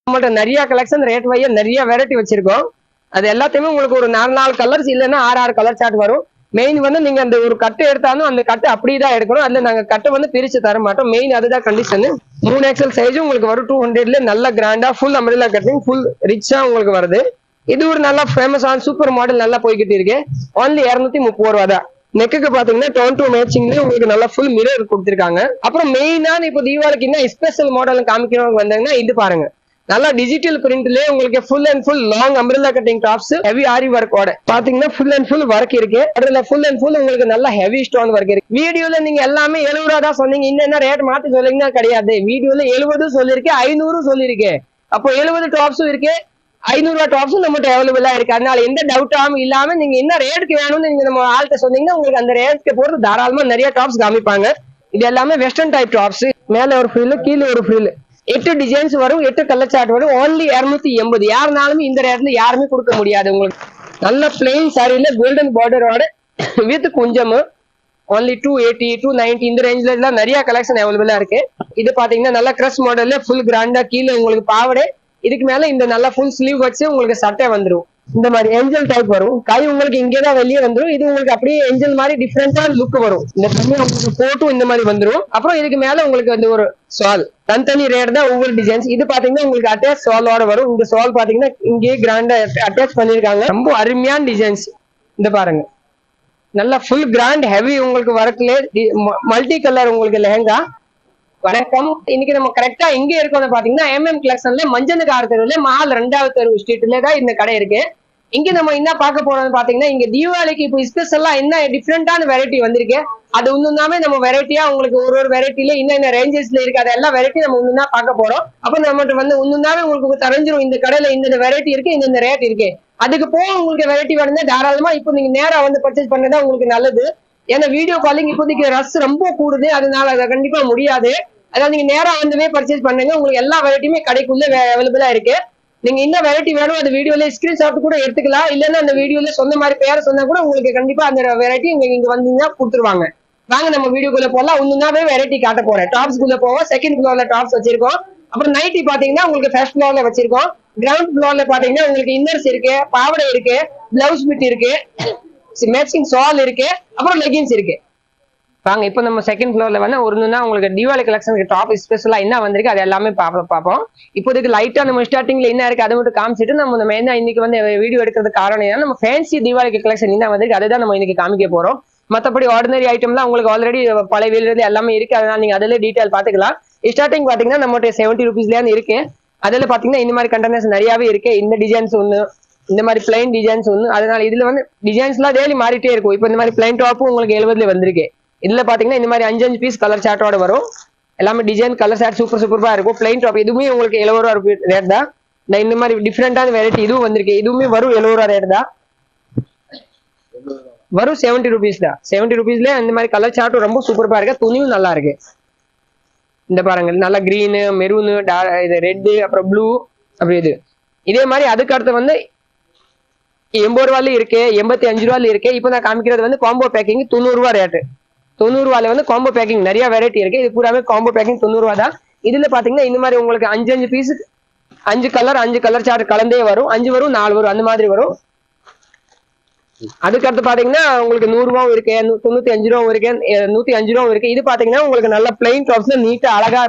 நம்மள்ட்ட நிறைய collection rate வைய நிறைய வெரைட்டி வச்சிருக்கோம். அது எல்லாத்தையுமே உங்களுக்கு ஒரு 4 கலர்ஸ் இல்லைன்னா 6 கலர் சார்ட் வரும். மெயின் வந்து நீங்க அந்த ஒரு கட்டு எடுத்தாலும் அந்த கட்டு அப்படிதான் எடுக்கணும். அதுல நாங்க கட்டை வந்து பிரிச்சு தர மாட்டோம். மெயின் அதுதான் கண்டிஷன். 3 XL சைஸ் உங்களுக்கு வரும். 200ல நல்ல கிராண்டா ஃபுல் அம்ரெல்லா கட்டிங் ஃபுல் ரிச்சா உங்களுக்கு வருது. இது ஒரு நல்ல ஃபேமஸான சூப்பர் மாடல் நல்லா போய்கிட்டு இருக்கு. ஒன்லி 230 ரூபா தான். நெக்குக்கு பாத்தீங்கன்னா டோன் டு மேட்சிங்ல உங்களுக்கு நல்லா ஃபுல் மிரர் கொடுத்திருக்காங்க. அப்புறம் மெயினான இப்போ தீபாவளிக்கு என்ன ஸ்பெஷல் மாடல் காமிக்கிறவங்க வந்தாங்கன்னா இது பாருங்க. நல்லா டிஜிட்டல் பிரிண்ட்லயே உங்களுக்கு full and full long umbrella cutting tops heavy ஆரி ஒர்க்கோட பாத்தீங்கன்னா ஃபுல் அண்ட் ஃபுல் ஒர்க் இருக்கு. அதுல ஃபுல் அண்ட் ஃபுல் உங்களுக்கு நல்ல ஹெவி ஸ்டோன் ஒர்க் இருக்கு. வீடியோல நீங்க எல்லாமே 70 ரூபா தான் சொன்னீங்க. இன்னும் ரேட் மாத்தி சொல்லிங்கன்னா கிடையாது. வீடியோல 70 சொல்லிருக்கு, 500 சொல்லிருக்கு. அப்போ 70 டாப்ஸும் இருக்கு, 500 ரூபா டாப்ஸும் நம்மகிட்ட அவைலபிளா இருக்கு. அதனால எந்த டவுட்டாவும் இல்லாம நீங்க என்ன ரேட்டுக்கு வேணும்னு நீங்க நம்ம ஆள்கிட்ட சொன்னீங்கன்னா உங்களுக்கு அந்த ரேட்டுக்கு போறது தாராளமா நிறைய டாப்ஸ் காமிப்பாங்க. இது எல்லாமே வெஸ்டர்ன் டைப் டாப்ஸ். மேல ஒரு ஃப்ரீல், கீழே ஒரு ஃப்ரீல், 8 டிசைன்ஸ் வரும், 8 கலர் சார்ட் வரும். ஒன்லி 280. யாருனாலுமே இந்த ரேட்ல யாருமே கொடுக்க முடியாது. உங்களுக்கு நல்ல பிளெயின் சாரியில கோல்டன் பார்டரோட வித் குஞ்சம் ஒன்லி 280 290 இந்த ரேஞ்ச்ல எல்லாம் நிறைய கலெக்ஷன் அவைலபிளா இருக்கு. இது பாத்தீங்கன்னா நல்ல கிரஸ் மாடல்ல ஃபுல் கிராண்டா கீழே உங்களுக்கு பாவடை, இதுக்கு மேல இந்த நல்லா ஃபுல் ஸ்லீவ் வச்சு உங்களுக்கு சட்டை வந்துடும். இந்த மாதிரி ஏஞ்சல் டைப் வரும். கை உங்களுக்கு இங்கேதான் வெளியே வந்துடும். இது உங்களுக்கு அப்படியே ஏஞ்சல் மாதிரி டிஃப்ரெண்டா லுக் வரும். இந்த தண்ணி உங்களுக்கு போட்டும் இந்த மாதிரி வந்துடும். அப்புறம் இதுக்கு மேல உங்களுக்கு வந்து ஒரு சால் தனி ரேட் தான் ஒவ்வொரு டிசைன்ஸ். இது பாத்தீங்கன்னா உங்களுக்கு அட்டாச் சாலோட வரும். இந்த சால் பாத்தீங்கன்னா இங்கே கிராண்டா அட்டாச் பண்ணிருக்காங்க. ரொம்ப அருமையான டிசைன்ஸ். இந்த பாருங்க நல்லா ஃபுல் கிராண்ட் ஹெவி உங்களுக்கு ஒர்க்ல மல்டி கலர் உங்களுக்கு லெஹங்கா. வணக்கம். இன்னைக்கு நம்ம கரெக்டா எங்க இருக்கோம்னு பாத்தீங்கன்னா MM கலெக்ஷன்ல மஞ்சனுக்கார தெருவுல மால் 2வது தெரு ஸ்ட்ரீட்ல தான் இந்த கடை இருக்கு. இங்க நம்ம என்ன பார்க்க போறோம்னு பாத்தீங்கன்னா இங்க தீபாவளிக்கு இப்போ ஸ்பெஷலா என்ன டிஃப்ரெண்டான வெரைட்டி வந்திருக்கு. அது ஒண்ணுனாமே நம்ம வெரைட்டியா உங்களுக்கு ஒரு வெரைட்டில இன்னும் ரேஞ்சஸ்ல இருக்கு. அது எல்லா வெரைட்டி நம்ம ஒண்ணுனா பார்க்க போறோம். அப்ப நம்மகிட்ட வந்து ஒண்ணுனாவே உங்களுக்கு தெரிஞ்சிடும் இந்த கடையில இந்த வெரைட்டி இருக்கு, இந்த ரேட் இருக்கு. அதுக்கு போக உங்களுக்கு வெரைட்டி வேணும்னா தாராளமா இப்போ நீங்க நேரா வந்து பர்ச்சேஸ் பண்ணதான் உங்களுக்கு நல்லது. ஏன்னா வீடியோ காலிங் இப்போதைக்கு ரஷ் ரொம்ப கூடுது, அதனால அதை கண்டிப்பா முடியாது. அதாவது நீங்க நேரா வந்துவே பர்ச்சேஸ் பண்ணுங்க. உங்களுக்கு எல்லா வெரைட்டியுமே கடைக்குள்ள அவைலபிளா இருக்கு. நீங்க என்ன வெரைட்டி வேணும் அந்த வீடியோல ஸ்கிரீன்ஷாட் கூட எடுத்துக்கலாம். இல்லைன்னா அந்த வீடியோல சொன்ன மாதிரி பேரை சொன்னா கூட உங்களுக்கு கண்டிப்பா அந்த வெரைட்டி இங்க வந்தீங்கன்னா கொடுத்துருவாங்க. வாங்க நம்ம வீடியோக்குள்ள போலாம். ஒண்ணுனாவே வெரைட்டி காட்ட போறேன். டாப்ஸ்குள்ள போவோம். செகண்ட் ஃப்ளோர்ல டாப்ஸ் வச்சிருக்கோம். அப்புறம் நைட்டி பாத்தீங்கன்னா உங்களுக்கு ஃபர்ஸ்ட் ஃப்ளோர்ல வச்சிருக்கோம். கிரவுண்ட் ஃப்ளோர்ல பாத்தீங்கன்னா உங்களுக்கு இன்னர்ஸ் இருக்கு, பாவடை இருக்கு, பிளவுஸ் பிட் இருக்கு, மேட்சிங் ஷால் இருக்கு, அப்புறம் லெகின்ஸ் இருக்கு. வாங்க இப்போ நம்ம செகண்ட் ஃப்ளோர்ல வந்து ஒருனா உங்களுக்கு தீபாவளி கலெக்ஷனுக்கு டாப் ஸ்பெஷலா என்ன வந்திருக்கு அது எல்லாமே பார்ப்போம். இப்போதைக்கு லைட்டா நம்ம ஸ்டார்டிங்ல என்ன இருக்கு அதை மட்டும் காமிச்சிட்டு நம்ம மெயினா இன்னைக்கு வந்து வீடியோ எடுக்கிறதுக்கு காரணம் ஏன்னா நம்ம ஃபேன்சி தீபாவளிக்கு கலெக்ஷன் என்ன வந்திருக்கு அதுதான் நம்ம இன்னைக்கு காமிக்க போறோம். மற்றபடி ஆர்டினரி ஐட்டம்லாம் உங்களுக்கு ஆல்ரெடி பழைய வீடு எல்லாமே இருக்கு. அதனால நீங்க அதில் டீடைல் பாத்துக்கலாம். ஸ்டார்டிங் பாத்தீங்கன்னா நம்மகிட்ட 70 rupeesல இருக்கு. அதுல பாத்தீங்கன்னா இந்த மாதிரி கண்டெய்னர்ஸ் நிறையவே இருக்கு. இந்த டிசைன்ஸ் ஒண்ணு, இந்த மாதிரி பிளைன் டிசைன்ஸ் ஒண்ணு. அதனால இதுல வந்து டிசைன்ஸ் எல்லாம் டெய்லி மாறிட்டே இருக்கும். இப்போ இந்த மாதிரி பிளைன் டாப்பும் உங்களுக்கு 70ல வந்திருக்கு. இதுல பாத்தீங்கன்னா இந்த மாதிரி 5 பீஸ் கலர் சார்ட்டோட வரும். எல்லாமே டிசைன் கலர் சார்ட் சூப்பரா இருக்கும். பிளைன் டாப் இதுவுமே உங்களுக்கு 70 ரூபா ரேட் தான். இந்த மாதிரி டிஃப்ரெண்டான வெரைட்டி இதுவும் வந்திருக்கு. இதுவுமே வரும் 70 ரூபா ரேட் தான் வரும். 70 rupees தான். 70 rupeesல இந்த மாதிரி கலர் சார்ட்டும் ரொம்ப சூப்பரா இருக்கு. துணியும் நல்லா இருக்கு. இந்த பாருங்க நல்லா கிரீனு, மெரூனு, இது ரெட்டு, அப்புறம் ப்ளூ, அப்படி இது இதே மாதிரி அதுக்கு அடுத்து வந்து 80 ரூபாயில இருக்கு, 85 ரூபாயில இருக்கு. இப்போ நான் காமிக்கிறது வந்து காம்போ பேக்கிங் 90 ரூபா ரேட்டு. 90 ரூபாயில வந்து காம்போ பேக்கிங் நிறைய வெரைட்டி இருக்கு. இது பூராவே காம்போ பேக்கிங் 90 ரூபா தான். இதுல பாத்தீங்கன்னா இந்த மாதிரி உங்களுக்கு 5 பீஸ் 5 கலர் சார்ட் கலந்தே வரும். 5 வரும், 4 வரும், அந்த மாதிரி வரும். அதுக்கடுத்து பாத்தீங்கன்னா உங்களுக்கு 100 ரூபாவும் இருக்கு, 95 ரூபாவும் இருக்கு, 105 ரூபாவும் இருக்கு. இது பாத்தீங்கன்னா உங்களுக்கு நல்ல பிளைன் டாப்ஸ்ல நீட்டா அழகா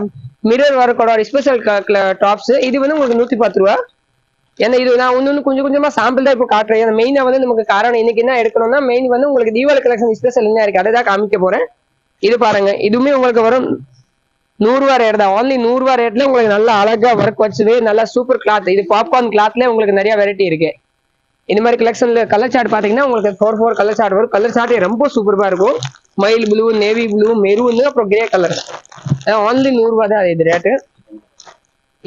மிரர் ஒர்க்கோட ஸ்பெஷல் டாப்ஸ். இது வந்து உங்களுக்கு 110 ரூபா. ஏன்னா இது நான் ஒன்னு கொஞ்சமா சாம்பிள் தான் இப்போ காட்டுறேன். மெயினா வந்து நமக்கு காரணம் இன்னைக்கு என்ன எடுக்கணும்னா மெயின் வந்து உங்களுக்கு தீபாவளி கலெக்ஷன் ஸ்பெஷல் என்ன இருக்கு அதை தான் காமிக்க போறேன். இது பாருங்க இதுவுமே உங்களுக்கு வரும் 100 ரூபா ரேட் தான். ஒன்லி 100 ரூபா ரேட்ல உங்களுக்கு நல்லா அழகா ஒர்க் வச்சுவே நல்லா சூப்பர் கிளாத். இது பாப்கார்ன் கிளாத்ல உங்களுக்கு நிறைய வெரைட்டி இருக்கு. இந்த மாதிரி கலெக்ஷன்ல கலர் சார்ட் பாத்தீங்கன்னா உங்களுக்கு 4 கலர் சார்ட் வரும். கலர் சார்ட் ரொம்ப சூப்பரா இருக்கும். மயில் ப்ளூ, நேவி ப்ளூ, மெரூன், அப்புறம் கிரே கலர். ஒன்லி 100 ரூபா தான் இது ரேட்டு.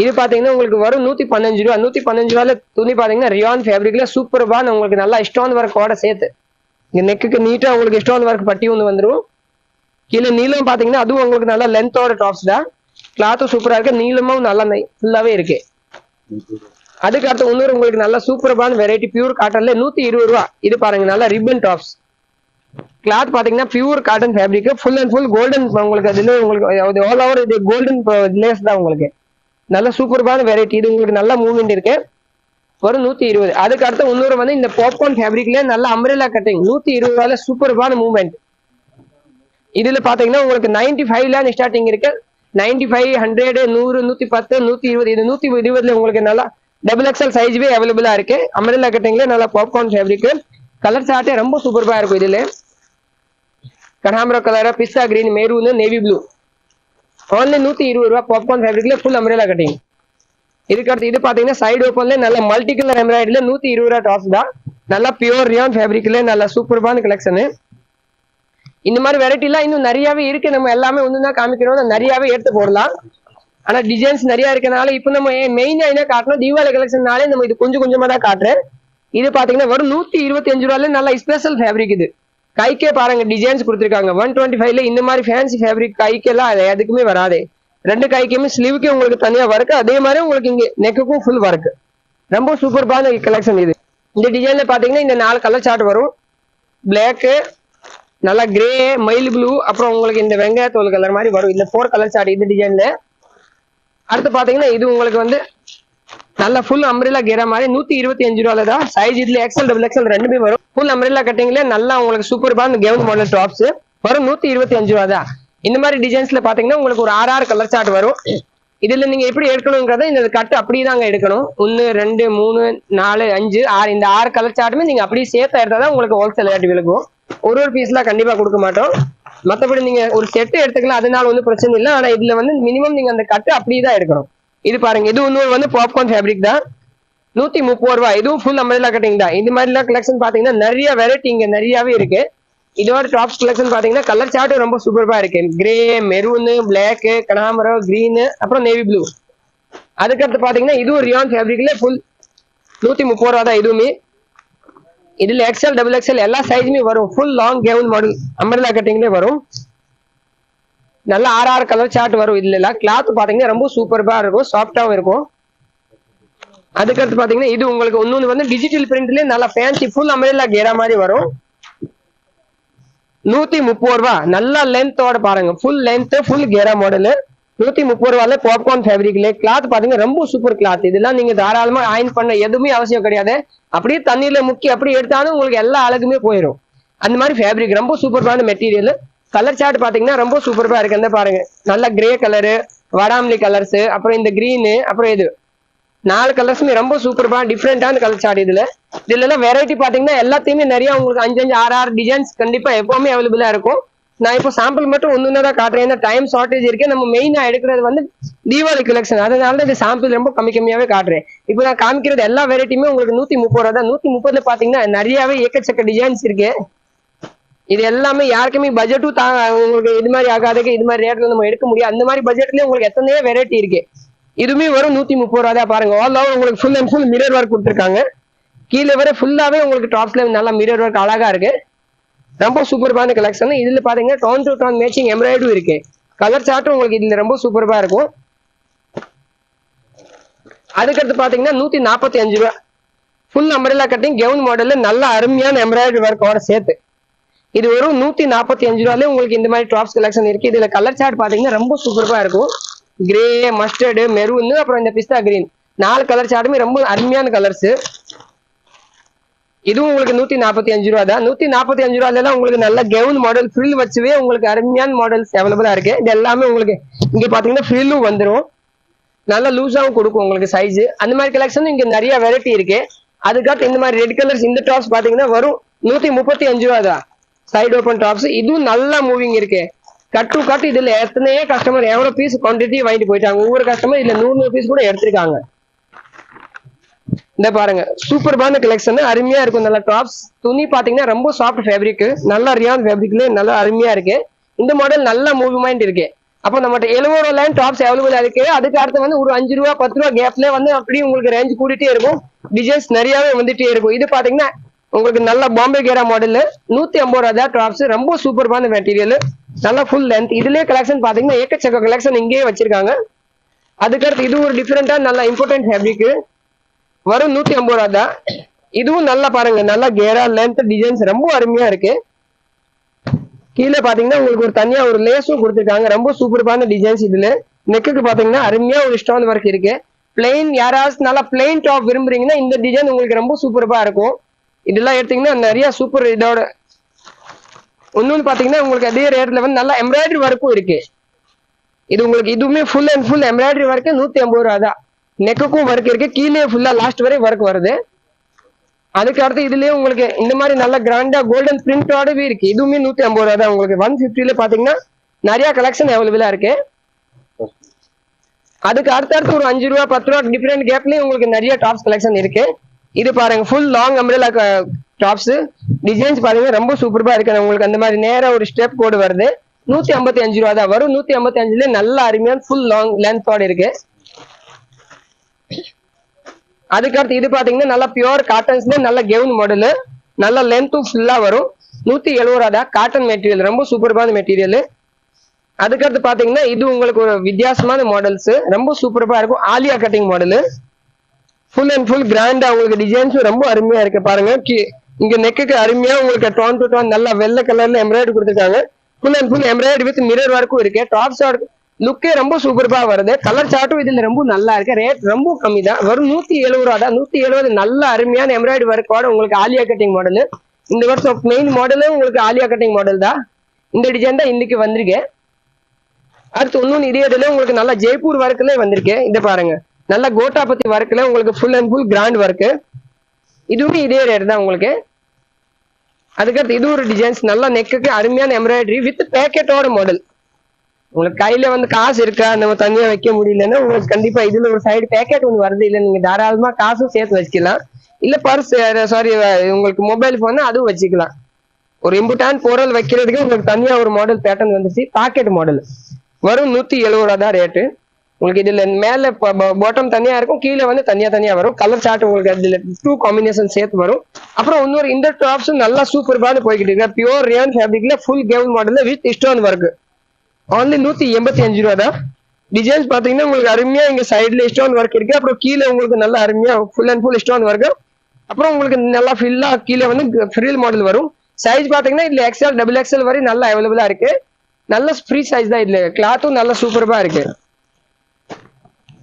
இது பாத்தீங்கன்னா உங்களுக்கு வரும் 115 ரூபா. 115 ரூபாயில துணி பாத்தீங்கன்னா ரியான் ஃபேப்ரிக்ல சூப்பர்பா உங்களுக்கு நல்லா ஸ்டோன் ஒர்க்கோட சேர்த்து இங்க நெக்குக்கு நீட்டா உங்களுக்கு ஸ்டோன் ஒர்க் பட்டி ஒன்று வந்துடும். கீழே நீளம் பாத்தீங்கன்னா அதுவும் உங்களுக்கு நல்லா லென்த்தோட டாப்ஸ் தான். கிளாத்தும் சூப்பரா இருக்கு, நீளமும் நல்லா ஃபுல்லாவே இருக்கு. அதுக்கு அடுத்து இன்னொரு உங்களுக்கு நல்ல சூப்பர்பான வெரைட்டி பியூர் காட்டன்ல 120 ரூபா. இது பாருங்க நல்லா ரிப்பன் டாப்ஸ். கிளாத் பாத்தீங்கன்னா pure cotton fabric, full and full golden உங்களுக்கு அதுல உங்களுக்கு ஆல் ஓவர் இது கோல்டன் லேஸ் தான் உங்களுக்கு. நல்ல சூப்பர்பான வெரைட்டி. இது உங்களுக்கு நல்ல மூவ்மெண்ட் இருக்கு. ஒரு 120. அதுக்கு அடுத்து இன்னொரு வந்து இந்த பாப்கார்ன் ஃபேப்ரிக்ல நல்ல அம்ரெல்லா கட்டிங் 120 சூப்பர்பான மூவ்மெண்ட். இதுல பாத்தீங்கன்னா உங்களுக்கு 95ல ஸ்டார்டிங் இருக்கு. 95, 100, 100, 110, 120. இது 120ல உங்களுக்கு நல்லா டபுள் எக்ஸ்எல் சைஸ்வே அவைலபிளா இருக்கு. அம்ரெல்லா கட்டிங்ல நல்ல பாப்கார்ன் ஃபேப்ரிக். கலர் சார்ட்டே ரொம்ப சூப்பர்பா இருக்கும். இதுல கனாம்பரா கலர், பிஸ்தா green, maroon, navy blue. Only 120 popcorn ஃபேப்ரிக்ல ஃபுல் அம்ரெல்லா கட்டிங். இதுக்கு அடுத்து இது பாத்தீங்கன்னா சைடு ஓப்பன்ல நல்ல மல்டி கலர் எம்ப்ராய்டரியில 120 டாப்ஸ் தான். நல்லா பியூர் ரியான் ஃபேப்ரிக்ல நல்ல சூப்பர்பான கலெக்ஷன். இந்த மாதிரி வெரைட்டி எல்லாம் இன்னும் நிறையவே இருக்கு. நம்ம எல்லாமே ஒண்ணு தான் காமிக்கிறோம், நிறையவே எடுத்து போடலாம். ஆனா டிசைன்ஸ் நிறைய இருக்கனால இப்ப நம்ம மெயினா என்ன காட்டணும், தீபாவளி கலெக்ஷன்னாலே நம்ம இது கொஞ்சம் கொஞ்சமா தான் காட்டுறேன். இது பாத்தீங்கன்னா வெறும் 125 ரூபாயில நல்ல ஸ்பெஷல் ஃபேப்ரிக். இது கைக்கே பாருங்க டிசைன்ஸ் கொடுத்துருக்காங்க. 125ல இந்த மாதிரி ஃபேன்சி ஃபேப்ரிக் கைக்கெல்லாம் எதுக்குமே வராது. ரெண்டு கைக்குமே ஸ்லீவுக்கே உங்களுக்கு தனியா ஒர்க், அதே மாதிரி உங்களுக்கு இங்க நெக்குக்கும் ஃபுல் ஒர்க். ரொம்ப சூப்பர்பான கலெக்ஷன் இது. இந்த டிசைன்ல பாத்தீங்கன்னா இந்த 4 கலர் சார்ட் வரும். பிளாக், நல்லா கிரே, மயில் ப்ளூ, அப்புறம் உங்களுக்கு இந்த வெங்காயத்தோல் கலர் மாதிரி வரும். இந்த 4 கலர் சார்ட் இந்த டிசைன்ல. அடுத்து பாத்தீங்கன்னா இது உங்களுக்கு வந்து நல்ல ஃபுல் அம்ரெல்லா கேரா மாதிரி 125 ரூபாயில தான். சைஸ் இதுல எக்ஸ்எல் டபுள் எக்ஸ்எல் ரெண்டுமே வரும். ஃபுல் அம்ரெல்லா கட்டிங்ல நல்லா உங்களுக்கு சூப்பர்பான கவுன் மாடல் டாப்ஸ் வரும். 125 ரூபா தான். இந்த மாதிரி டிசைன்ஸ்ல பாத்தீங்கன்னா உங்களுக்கு ஒரு 6 கலர் சார்ட் வரும். இதுல நீங்க எப்படி எடுக்கணும்ன்றத இந்த கட்டு அப்படியே தாங்க எடுக்கணும். 1, 2, 3, 4, 5, 6 இந்த 6 கலர் சார்ட்டுமே நீங்க அப்படியே சேர்த்து எடுத்தாதான் உங்களுக்கு ஹோல்சேல் ரேட் விழுக்கும். ஒரு பீஸ்லாம் கண்டிப்பா கொடுக்க மாட்டோம். மற்றபடி நீங்க ஒரு செட்டு எடுத்துக்கலாம், அதனால ஒன்றும் பிரச்சனை இல்லை. ஆனா இதுல வந்து மினிமம் நீங்க அந்த கட்டு அப்படியே தான் எடுக்கணும். இது பாருங்க, இது இன்னொரு வந்து பாப்கார்ன் ஃபேப்ரிக் தான். 130 ரூபாய். இதுவும் ஃபுல் அம்ரெல்லா கட்டிங் தான். இந்த மாதிரி எல்லாம் கலெக்ஷன் பாத்தீங்கன்னா நிறைய வெரைட்டி இங்க நிறையவே இருக்கு. இதோட டாப்ஸ் கலெக்ஷன் பாத்தீங்கன்னா கலர் சார்ட் ரொம்ப சூப்பர்பா இருக்கு. கிரே, மெரூன், பிளாக், கனாமரம், கிரீன், அப்புறம் நேவி ப்ளூ. அதுக்கடுத்து பாத்தீங்கன்னா இதுவும் ரியான் ஃபேப்ரிக்ல ஃபுல் 130 ரூபா தான். இதுவுமே இதுல எக்ஸ்எல் டபுள் எக்ஸ்எல் எல்லா சைஸுமே வரும். Full long gown model umbrella கட்டிங்லேயே வரும். நல்ல 6 கலர் சார்ட் வரும். இதுல எல்லாம் கிளாத் பாத்தீங்கன்னா ரொம்ப சூப்பர்பா இருக்கும், சாஃப்டாவும் இருக்கும். அதுக்கடுத்து பாத்தீங்கன்னா இது உங்களுக்கு இன்னொன்று வந்து டிஜிட்டல் பிரிண்ட்லயே நல்ல ஃபேன்சி ஃபுல் அம்ரெல்லா கேரா மாதிரி வரும். 130 ரூபா. நல்ல லென்த்தோட பாருங்க, ஃபுல் லென்த் ஃபுல் கேரா மாடல் 130 ரூபாயில பாப்கார்ன் ஃபேப்ரிக்ல. கிளாத் பாத்தீங்கன்னா ரொம்ப சூப்பர் கிளாத். இதெல்லாம் நீங்க தாராளமா அயன் பண்ண எதுவுமே அவசியம் கிடையாது. அப்படியே தண்ணீர்ல முக்கி அப்படி எடுத்தாலும் உங்களுக்கு எல்லா அழகுமே போயிடும். அந்த மாதிரி ஃபேப்ரிக் ரொம்ப சூப்பர்பான மெட்டீரியல். கலர் சார்ட் பாத்தீங்கன்னா ரொம்ப சூப்பர்பா இருக்கு. என்ன பாருங்க, நல்ல கிரே கலரு, வடாமல்லி கலர்ஸ், அப்புறம் இந்த கிரீனு, அப்புறம் இது 4 கலர்ஸுமே ரொம்ப சூப்பர்பா டிஃப்ரெண்டான கலர் சார்ட். இதுல எல்லாம் வெரைட்டி பாத்தீங்கன்னா எல்லாத்தையுமே நிறைய உங்களுக்கு 5, 6 டிசைன்ஸ் கண்டிப்பா எப்பவுமே அவைலபிளா இருக்கும். நான் இப்போ சாம்பிள் மட்டும் ஒண்ணுதான் காட்டுறேன். ஏன்னா டைம் ஷார்டேஜ் இருக்கு. நம்ம மெயினா எடுக்கிறது வந்து தீபாவளி கலெக்ஷன், அதனால இந்த சாம்பிள் ரொம்ப கம்மியாவே காட்டுறேன். இப்போ நான் காமிக்கிறது எல்லா வெரைட்டியுமே உங்களுக்கு 130 ரூபா தான். 130ல பாத்தீங்கன்னா நிறையவே ஏக்கச்சக்க டிசைன்ஸ் இருக்கு. இது எல்லாமே யாருக்குமே பட்ஜெட்டும் உங்களுக்கு இது மாதிரி ஆகாதுக்கு, இது மாதிரி ரேட்ல நம்ம எடுக்க முடியும். அந்த மாதிரி பட்ஜெட்லயே உங்களுக்கு எத்தனையோ வெரைட்டி இருக்கு. இதுவுமே வரும் 130 ரூபா தான். பாருங்க, ஆல் ஓவர் உங்களுக்கு full and full mirror work கொடுத்துருக்காங்க. கீழே வர ஃபுல்லாவே உங்களுக்கு டாப்ஸ்ல நல்லா மிரர் ஒர்க் அழகா இருக்கு. ரொம்ப சூப்பர்பான கலெக்ஷன். இதுல பாத்தீங்கன்னா டோன் டு டோன் மேட்சிங் எம்ப்ராய்டரும் இருக்கு. கலர் சார்ட்டும் உங்களுக்கு இதுல ரொம்ப சூப்பர்பா இருக்கும். அதுக்கடுத்து பாத்தீங்கன்னா 145 ரூபா ஃபுல் அம்ரெல்லா கட்டிங் கவுன் மாடல்ல நல்ல அருமையான எம்ப்ராய்டரி ஒர்க்கோட சேர்த்து. இது ஒரு 145 ரூபாயில உங்களுக்கு இந்த மாதிரி டாப்ஸ் கலெக்ஷன் இருக்கு. இதுல கலர் சார்ட் பாத்தீங்கன்னா ரொம்ப சூப்பர்பா இருக்கும். கிரே, மஸ்டர்டு, மெரூன், அப்புறம் இந்த பிஸ்தா கிரீன் 4 கலர் சார்ட்டுமே ரொம்ப அருமையான கலர்ஸ். இதுவும் உங்களுக்கு 145 ரூபா தான். 145 ரூபாயில உங்களுக்கு நல்ல கவுன் மாடல் ஃப்ரில் வச்சுவே உங்களுக்கு அருமையான மாடல்ஸ் அவைலபிளா இருக்கு. இது எல்லாமே உங்களுக்கு இங்க பாத்தீங்கன்னா ஃப்ரில்லும் வந்துடும், நல்லா லூஸாவும் கொடுக்கும் உங்களுக்கு சைஸ். அந்த மாதிரி கலெக்ஷன் இங்க நிறைய வெரைட்டி இருக்கு. அதுக்காக இந்த மாதிரி ரெட் கலர்ஸ் இந்த டாப்ஸ் பாத்தீங்கன்னா வரும் 135 ரூபா தான். சைடு ஓப்பன் டாப்ஸ் இதுவும் நல்லா மூவிங் இருக்கு. கட் டு கட் இதுல எத்தனையோ கஸ்டமர் எவ்வளவு பீஸ் குவான்டிட்டி வாங்கிட்டு போயிட்டாங்க. ஒவ்வொரு கஸ்டமர் இதுல 100 பீஸ் கூட எடுத்திருக்காங்க. இந்த பாருங்க, சூப்பர்பான கலெக்ஷன் அருமையா இருக்கும். நல்ல டாப்ஸ் துணி பாத்தீங்கன்னா ரொம்ப சாஃப்ட் ஃபேப்ரிக், நல்ல ரியான் ஃபேப்ரிக்ல நல்லா அருமையா இருக்கு. இந்த மாடல் நல்ல மூவ்மெண்ட் இருக்கு. அப்போ நம்மகிட்ட 70 ரூபா டாப்ஸ் அவைலபிளா இருக்கு. அதுக்கு அடுத்து வந்து ஒரு 5 ரூபா 10 ரூபா கேப்ல வந்து அப்படியே உங்களுக்கு ரேஞ்ச் கூட்டிட்டே இருக்கும். டிசைன்ஸ் நிறையவே வந்துட்டே இருக்கும். இது பாத்தீங்கன்னா உங்களுக்கு நல்ல பாம்பே கேரா மாடல் 150 ரூபா தான் டாப்ஸ். ரொம்ப சூப்பர்பான மெட்டீரியல், நல்லா ஃபுல் லென்த். இதுலயே கலெக்ஷன் பாத்தீங்கன்னா ஏக்கச்சக்க கலெக்ஷன் இங்கேயே வச்சிருக்காங்க. அதுக்கடுத்து இது ஒரு டிஃபரெண்டா நல்ல இம்பார்ட்டன்ட் ஃபேப்ரிக் வரும் 150 ரூபா தான். இதுவும் நல்லா பாருங்க, நல்லா கேரா லென்த் டிசைன்ஸ் ரொம்ப அருமையா இருக்கு. கீழே பாத்தீங்கன்னா உங்களுக்கு ஒரு தனியா ஒரு லேஸும் கொடுத்துருக்காங்க. ரொம்ப சூப்பரான டிசைன்ஸ் இதுல. நெக்குக்கு பாத்தீங்கன்னா அருமையா ஒரு ஸ்டோன் ஒர்க் இருக்கு. பிளெயின் யாராவது நல்லா பிளெயின் டாப் விரும்புறீங்கன்னா இந்த டிசைன் உங்களுக்கு ரொம்ப சூப்பரா இருக்கும். இதெல்லாம் எடுத்தீங்கன்னா நிறைய சூப்பர் இதோட இன்னொன்னு பாத்தீங்கன்னா உங்களுக்கு அதே ரேட்ல வந்து நல்லா எம்ப்ராய்டரி ஒர்க்கும் இருக்கு. இது உங்களுக்கு இதுவுமே full and full embroidery work 150 ரூபா தான். நெக்குக்கும் ஒர்க் இருக்கு, கீழே ஃபுல்லா லாஸ்ட் வரை ஒர்க் வருது. அதுக்கு அடுத்து இதுலயே உங்களுக்கு இந்த மாதிரி நல்ல கிராண்டா கோல்டன் பிரிண்டோடவே இருக்கு. இதுவுமே 150 ரூபா தான். உங்களுக்கு 150ல பாத்தீங்கன்னா நிறைய கலெக்ஷன் அவைலபிளா இருக்கு. அதுக்கு அடுத்தடுத்து ஒரு 5 ரூபா 10 ரூபா டிஃபரெண்ட் கேப்லயும் உங்களுக்கு நிறைய டாப்ஸ் கலெக்ஷன் இருக்கு. இது பாருங்க full long umbrella tops designs பாருங்க ரொம்ப சூப்பரா இருக்கு. உங்களுக்கு அந்த மாதிரி நேரா ஒரு ஸ்டெப் கோடு வருது. 155 ரூபா தான் வரும். 155ல நல்ல அருமையான ஃபுல் லாங் லென்த்தோட இருக்கு. அதுக்கு அடுத்து இது பாத்தீங்கன்னா நல்ல பியூர் காட்டன்ஸ்ல நல்ல கெவுன் மாடல், நல்ல லென்த்தும் ஃபுல்லா வரும். 170 ரூபா தான். காட்டன் மெட்டீரியல் ரொம்ப சூப்பரான மெட்டீரியல். அதுக்கடுத்து பாத்தீங்கன்னா இது உங்களுக்கு ஒரு வித்தியாசமான மாடல்ஸ், ரொம்ப சூப்பரா இருக்கும். Alia cutting model, full and full கிராண்டா உங்களுக்கு டிசைன்ஸும் ரொம்ப அருமையா இருக்கு. பாருங்க இங்க நெக்குக்கு அருமையா உங்களுக்கு டோன் டு டோன் நல்ல வெள்ளை கலர்ல எம்ப்ராய்டரி கொடுத்துருக்காங்க. Full and full embroidery with mirror ஒர்க்கும் இருக்கு. டாப்ஸ் லுக்கே ரொம்ப சூப்பரா வருது. கலர் சார்ட்டும் இதுல ரொம்ப நல்லா இருக்கு. ரேட் ரொம்ப கம்மி தான், வரும் 170 ரூபா தான். 170 நல்ல அருமையான எம்ப்ராய்டரி ஒர்க்கோட உங்களுக்கு ஆலியா கட்டிங் மாடல். இந்த வருஷம் மெயின் மாடலும் உங்களுக்கு ஆலியா கட்டிங் மாடல் தான். இந்த டிசைன் தான் இன்னைக்கு வந்திருக்கு. அடுத்து இன்னொன்னு இதே இதுல உங்களுக்கு நல்ல ஜெய்ப்பூர் ஒர்க்ல வந்திருக்கு. இத பாருங்க நல்ல கோட்டாபத்தி ஒர்க்ல உங்களுக்கு full and full grand work. இதுவுமே இதே ரேட் தான் உங்களுக்கு. அதுக்கடுத்து இது ஒரு டிசைன்ஸ் நல்ல நெக்குக்கு அருமையான எம்ப்ராய்டரி வித் பேக்கெட்டோட மாடல். உங்களுக்கு கையில வந்து காசு இருக்கா நம்ம தனியா வைக்க முடியலன்னா உங்களுக்கு கண்டிப்பா இதுல ஒரு சைடு பேக்கெட் ஒன்று வருது. இல்ல நீங்க தாராளமா காசும் சேர்த்து வச்சுக்கலாம். இல்ல பர்ஸ் சாரி உங்களுக்கு மொபைல் போனா அதுவும் வச்சுக்கலாம். ஒரு இம்பார்ட்டன்ட் பொருள் வைக்கிறதுக்கு உங்களுக்கு தனியா ஒரு மாடல் பேட்டர்ன் வந்துச்சு. பாக்கெட் மாடல் வரும். 170 ரூபா தான் ரேட்டு. உங்களுக்கு இதுல மேல பாட்டம் தனியா இருக்கும், கீழே வந்து தனியா வரும். கலர் சார்ட் உங்களுக்கு அதுல 2 காம்பினேஷன் சேர்த்து வரும். அப்புறம் இன்னொரு இந்த டாப்ஸும் நல்லா சூப்பரான போய்கிட்டு இருக்கு. பியூர் ரியான் ஃபேப்ரிக்ல ஃபுல் கெவுன் மாடல்ல வித் ஸ்டோன் ஒர்க். only 185 ரூபா தான். டிசைன்ஸ் பாத்தீங்கன்னா உங்களுக்கு அருமையா இங்க சைடுல ஸ்டோன் ஒர்க் இருக்கு. அப்புறம் கீழே உங்களுக்கு நல்லா அருமையா full and full stone work. அப்புறம் உங்களுக்கு நல்லா ஃபில்லா கீழே வந்து ஃப்ரீல் மாடல் வரும். சைஸ் பாத்தீங்கன்னா இதுல XL XXL வரை நல்லா அவைலபிளா இருக்கு. நல்ல ஃப்ரீ சைஸ் தான். இதுல கிளாத்தும் நல்ல சூப்பரா இருக்கு.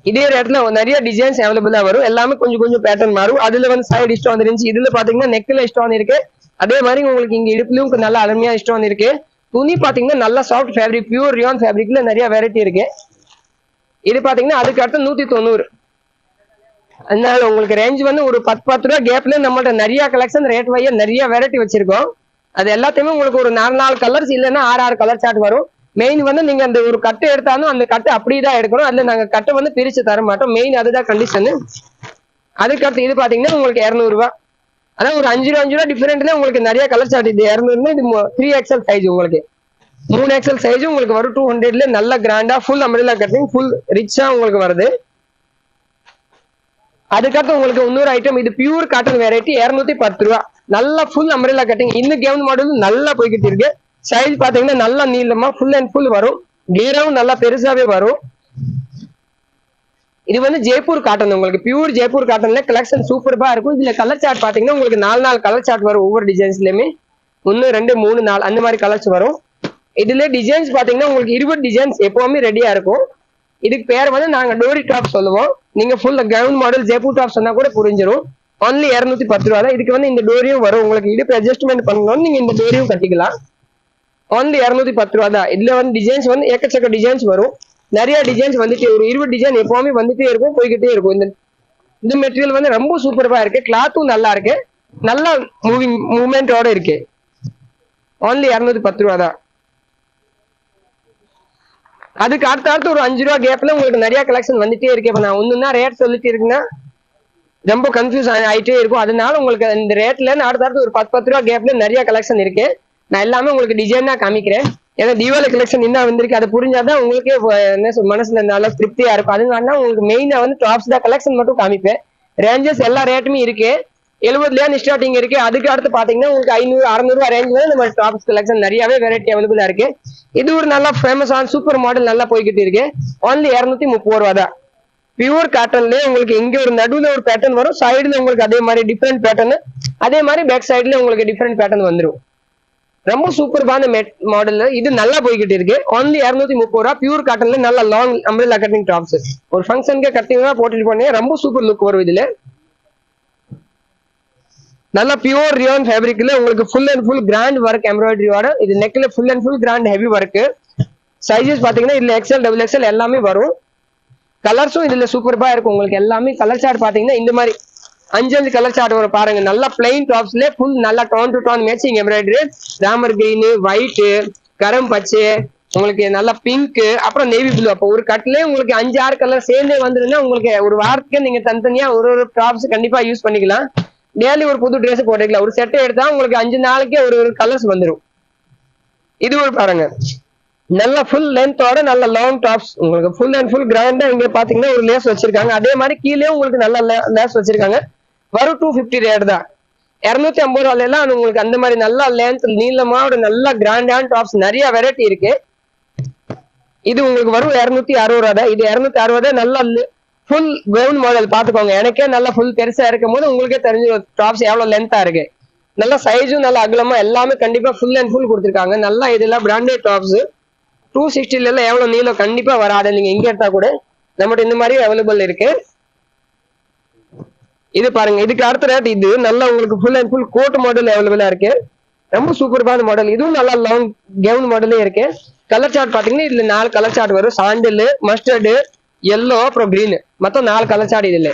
இதே ரேட்ல நிறைய டிசைன்ஸ் அவைலபிளா வரும். எல்லாமே கொஞ்சம் பேட்டர்ன் மாறும். அதுல வந்து சைடு ஸ்டோன் இருந்துச்சு. இதுல பாத்தீங்கன்னா நெக்ல ஸ்டோன் இருக்கு. அதே மாதிரி உங்களுக்கு இங்க இடுப்புலயும் நல்ல அருமையா ஸ்டோன் இருக்கு. துணி பாத்தீங்கன்னா நல்ல சாஃப்ட் ஃபேப்ரிக், பியூர் ரியான் ஃபேப்ரிக்ல நிறைய வெரைட்டி இருக்கு. இது பாத்தீங்கன்னா அதுக்கு அடுத்து 190. அதனால உங்களுக்கு ரேஞ்ச் வந்து ஒரு 10 ரூபா கேப்ல நம்மள்ட்ட நிறைய கலெக்ஷன் ரேட் வைய நிறைய வெரைட்டி வச்சிருக்கோம். அது எல்லாத்தையுமே உங்களுக்கு ஒரு 4 கலர்ஸ் இல்லைன்னா 6 கலர் சார்ட் வரும். மெயின் வந்து நீங்க அந்த ஒரு கட்டு எடுத்தாலும் அந்த கட்டு அப்படிதான் எடுக்கணும். அதுல நாங்க கட்டை வந்து பிரிச்சு தர மாட்டோம். மெயின் அதுதான் கண்டிஷன். அதுக்கு அடுத்து இது பாத்தீங்கன்னா உங்களுக்கு 200 ரூபா. அதான் ஒரு 5 ரூபா டிஃபரெண்ட்ல உங்களுக்கு நிறைய கலர் சார்ட். இது 200 இது 3XL சைஸ். உங்களுக்கு 3XL சைஸ் உங்களுக்கு வரும். 200ல நல்ல கிராண்டா ஃபுல் அம்ப்ரெல்லா கட்டிங் ஃபுல் ரிச்சா உங்களுக்கு வருது. அதுக்கடுத்து உங்களுக்கு இன்னொரு ஐட்டம், இது பியூர் காட்டன் வெரைட்டி 210 ரூபா. நல்ல ஃபுல் அம்ப்ரெல்லா கட்டிங். இந்த கவுன் மாடல் நல்லா போய்கிட்டு இருக்கு. சைஸ் பாத்தீங்கன்னா நல்லா நீளமா ஃபுல் அண்ட் ஃபுல் வரும். கேராவும் நல்லா பெருசாவே வரும். இது வந்து ஜெய்ப்பூர் காட்டன். உங்களுக்கு பியூர் ஜெய்ப்பூர் காட்டன்ல கலெக்ஷன் சூப்பரா இருக்கும். இதுல கலர் சார்ட் பாத்தீங்கன்னா உங்களுக்கு 4 கலர் சார்ட் வரும். ஒவ்வொரு டிசைன்ஸ்லயுமே 1 2 3 4 அந்த மாதிரி கலர்ஸ் வரும். இதுல டிசைன்ஸ் பாத்தீங்கன்னா உங்களுக்கு 20 டிசைன்ஸ் எப்பவுமே ரெடியா இருக்கும். இதுக்கு பேர் வந்து நாங்க டோரி டாப் சொல்லுவோம். நீங்க full gown model Jaipur top சொன்னா கூட புரிஞ்சிடும். ஒன்லி 210 ரூபா தான். இதுக்கு வந்து இந்த டோரியும் வரும். உங்களுக்கு இடுப்பு அட்ஜஸ்ட்மெண்ட் பண்ணணும், நீங்க இந்த டோரியும் கட்டிக்கலாம். ஒன்லி 210 ரூபா தான். இதுல வந்து டிசைன்ஸ் வந்து ஏக்கச்சக்க டிசைன்ஸ் வரும். நிறைய டிசைன்ஸ் வந்துட்டு ஒரு 20 டிசைன் எப்பவுமே வந்துட்டே இருக்கும், போய்கிட்டே இருக்கும். இந்த மெட்டீரியல் வந்து ரொம்ப சூப்பரா இருக்கு. கிளாத்தும் நல்லா இருக்கு, நல்ல மூவ்மெண்டோட இருக்கு. ஒன்லி 210 ரூபா தான். அதுக்கு அடுத்து ஒரு 5 ரூபா கேப்ல உங்களுக்கு நிறைய கலெக்ஷன் வந்துட்டே இருக்கு. இப்ப நான் ஒண்ணுன்னா ரேட் சொல்லிட்டு இருக்குன்னா ரொம்ப கன்ஃபியூஸ் ஆயிட்டே இருக்கும். அதனால உங்களுக்கு இந்த ரேட்ல அடுத்து ஒரு 10 ரூபா கேப்ல நிறைய கலெக்ஷன் இருக்கு. நான் எல்லாமே உங்களுக்கு டிசைனா காமிக்கிறேன். ஏன்னா தீபாவளி கலெக்ஷன் என்ன வந்திருக்கு அதை புரிஞ்சாதான் உங்களுக்கே என்ன மனசுல நல்லா திருப்தியா இருக்கும். அதனால உங்களுக்கு மெயினா வந்து டாப்ஸ் தான் கலெக்ஷன் மட்டும் காமிப்பேன். ரேஞ்சஸ் எல்லா ரேட்டுமே இருக்கு. 70 ஸ்டார்டிங் இருக்கு. அதுக்கு அடுத்து பாத்தீங்கன்னா உங்களுக்கு 500 600 ரேஞ்ச் வந்து நம்ம டாப்ஸ் கலெக்ஷன் நிறையவே வெரைட்டி அவைலபிளா இருக்கு. இது ஒரு நல்ல ஃபேமஸான சூப்பர் மாடல் நல்லா போய்கிட்டு இருக்கு. ஒன்லி 230 ரூபா தான். பியூர் காட்டன்ல உங்களுக்கு இங்க ஒரு நடுவுல ஒரு பேட்டர்ன் வரும். சைடுல உங்களுக்கு அதே மாதிரி டிஃப்ரெண்ட் பேட்டர்ன், அதே மாதிரி பேக் சைடுல உங்களுக்கு டிஃப்ரெண்ட் பேட்டர்ன் வந்துடும். ரொம்ப சூப்பர்பான மாடல். இது நல்லா போய்கிட்டு இருக்கு. ஒன்லி 230 ரூபா. பியூர் காட்டன்ல நல்ல லாங் அம்ப்ரெல்லா கட்டிங் டாப்ஸ். ஒரு ஃபங்க்ஷனுக்கு கட்டிங்கா போட்டுட்டு போனீங்க ரொம்ப சூப்பர் லுக் வரும். இதுல நல்ல பியூர் ரியான் ஃபேப்ரிக்ல உங்களுக்கு full and full grand work எம்ப்ராய்டரியோட. இது நெக்ல full and full grand heavy work. Sizes பாத்தீங்கன்னா இதுல எக்ஸ்எல் டபுள் எக்ஸ்எல் எல்லாமே வரும். கலர்ஸும் இதுல சூப்பர்பா இருக்கும். உங்களுக்கு எல்லாமே கலர் சார்ட் பாத்தீங்கன்னா இந்த மாதிரி 5 கலர் சார்ட் வரும் பாருங்க. நல்லா பிளைன் டாப்ஸ்ல ஃபுல் நல்லா tone to tone matching embroidery. ராமர் கிரீன், ஒயிட், கரம் பச்சை, உங்களுக்கு நல்லா பிங்க், அப்புறம் நேவி ப்ளூ. அப்போ ஒரு கட்லயே உங்களுக்கு 5-6 கலர் சேர்ந்தே வந்துருன்னா உங்களுக்கு ஒரு வாரத்துக்கு நீங்க தனித்தனியா ஒரு டாப்ஸ் கண்டிப்பா யூஸ் பண்ணிக்கலாம். டெய்லி ஒரு புது ட்ரெஸ் போட்டுக்கலாம். ஒரு செட்டை எடுத்தா உங்களுக்கு 5 நாளைக்கே ஒரு கலர்ஸ் வந்துடும். இது ஒரு பாருங்க நல்ல ஃபுல் லென்த்தோட நல்ல லாங் டாப்ஸ். உங்களுக்கு ஃபுல் அண்ட் ஃபுல் கிராண்டா இங்க பாத்தீங்கன்னா ஒரு லேஸ் வச்சிருக்காங்க. அதே மாதிரி கீழே உங்களுக்கு நல்ல லேஸ் வச்சிருக்காங்க. வரும் 250 ரேட் தான். 250 ரூபாயில எல்லாம் உங்களுக்கு அந்த மாதிரி நல்ல லென்த் நீளமா ஒரு நல்ல கிராண்டான டாப்ஸ் நிறைய வெரைட்டி இருக்கு. இது உங்களுக்கு வரும் 260 ரூபா தான். இது 260 நல்ல ஃபுல் கவுன் மாடல் பாத்துக்கோங்க. எனக்கே நல்லா ஃபுல் பெருசா இருக்கும் போது உங்களுக்கே தெரிஞ்சு டாப்ஸ் எவ்வளவு லென்த்தா இருக்கு. நல்ல சைஸும் நல்ல அகலமா எல்லாமே கண்டிப்பா ஃபுல் அண்ட் ஃபுல் கொடுத்துருக்காங்க. நல்லா இதெல்லாம் பிராண்டட் டாப்ஸ். 260 எல்லாம் எவ்வளவு நீளம் கண்டிப்பா வராது. நீங்க இங்க எடுத்தா கூட நம்மகிட்ட இந்த மாதிரி அவைலபிள் இருக்கு. இது பாருங்க இதுக்கு அடுத்த ரேட். இது நல்லா உங்களுக்கு full and full code model அவைலபிளா இருக்கு. ரொம்ப சூப்பர்பான மாடல். இதுவும் நல்லா லாங் கவுன் மாடலே இருக்கு. கலர் சார்ட் பாத்தீங்கன்னா இதுல 4 கலர் சார்ட் வரும். சாண்டில், மஸ்டர்டு, எல்லோ, அப்புறம் கிரீன். மொத்தம் 4 கலர் சார்ட் இதுல.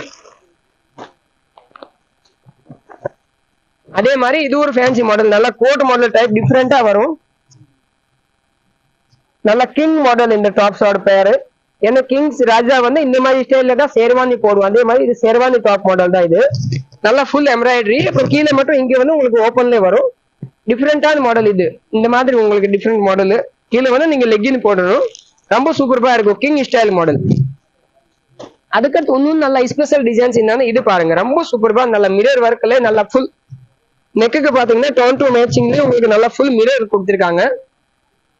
அதே மாதிரி இது ஒரு ஃபேன்சி மாடல். நல்லா கோட் மாடல் டைப் டிஃப்ரெண்டா வரும். நல்ல கிங் மாடல் இந்த டாப்ஸோட பேரு. ஏன்னா கிங்ஸ் ராஜா வந்து இந்த மாதிரி ஸ்டைல்ல தான் ஷேர்வானி போடுவோம். அதே மாதிரி இது ஷேர்வானி டாப் மாடல் தான் இது. நல்லா ஃபுல் எம்ப்ராய்டரி. அப்புறம் கீழே மட்டும் இங்க வந்து உங்களுக்கு ஓப்பன்ல வரும். டிஃப்ரெண்டான மாடல் இது. இந்த மாதிரி உங்களுக்கு டிஃப்ரெண்ட் மாடல். கீழே வந்து நீங்க லெக்கின் போடணும். ரொம்ப சூப்பர்பா இருக்கும். King style model. அதுக்கடுத்து இன்னும் நல்ல ஸ்பெஷல் டிசைன்ஸ் என்னன்னு இது பாருங்க. ரொம்ப சூப்பர்பா நல்ல மிரர் ஒர்க்ல நல்ல ஃபுல் நெக்குக்கு பாத்தீங்கன்னா டோன் டு மேட்சிங்லயே உங்களுக்கு நல்லா ஃபுல் மிரர் கொடுத்துருக்காங்க.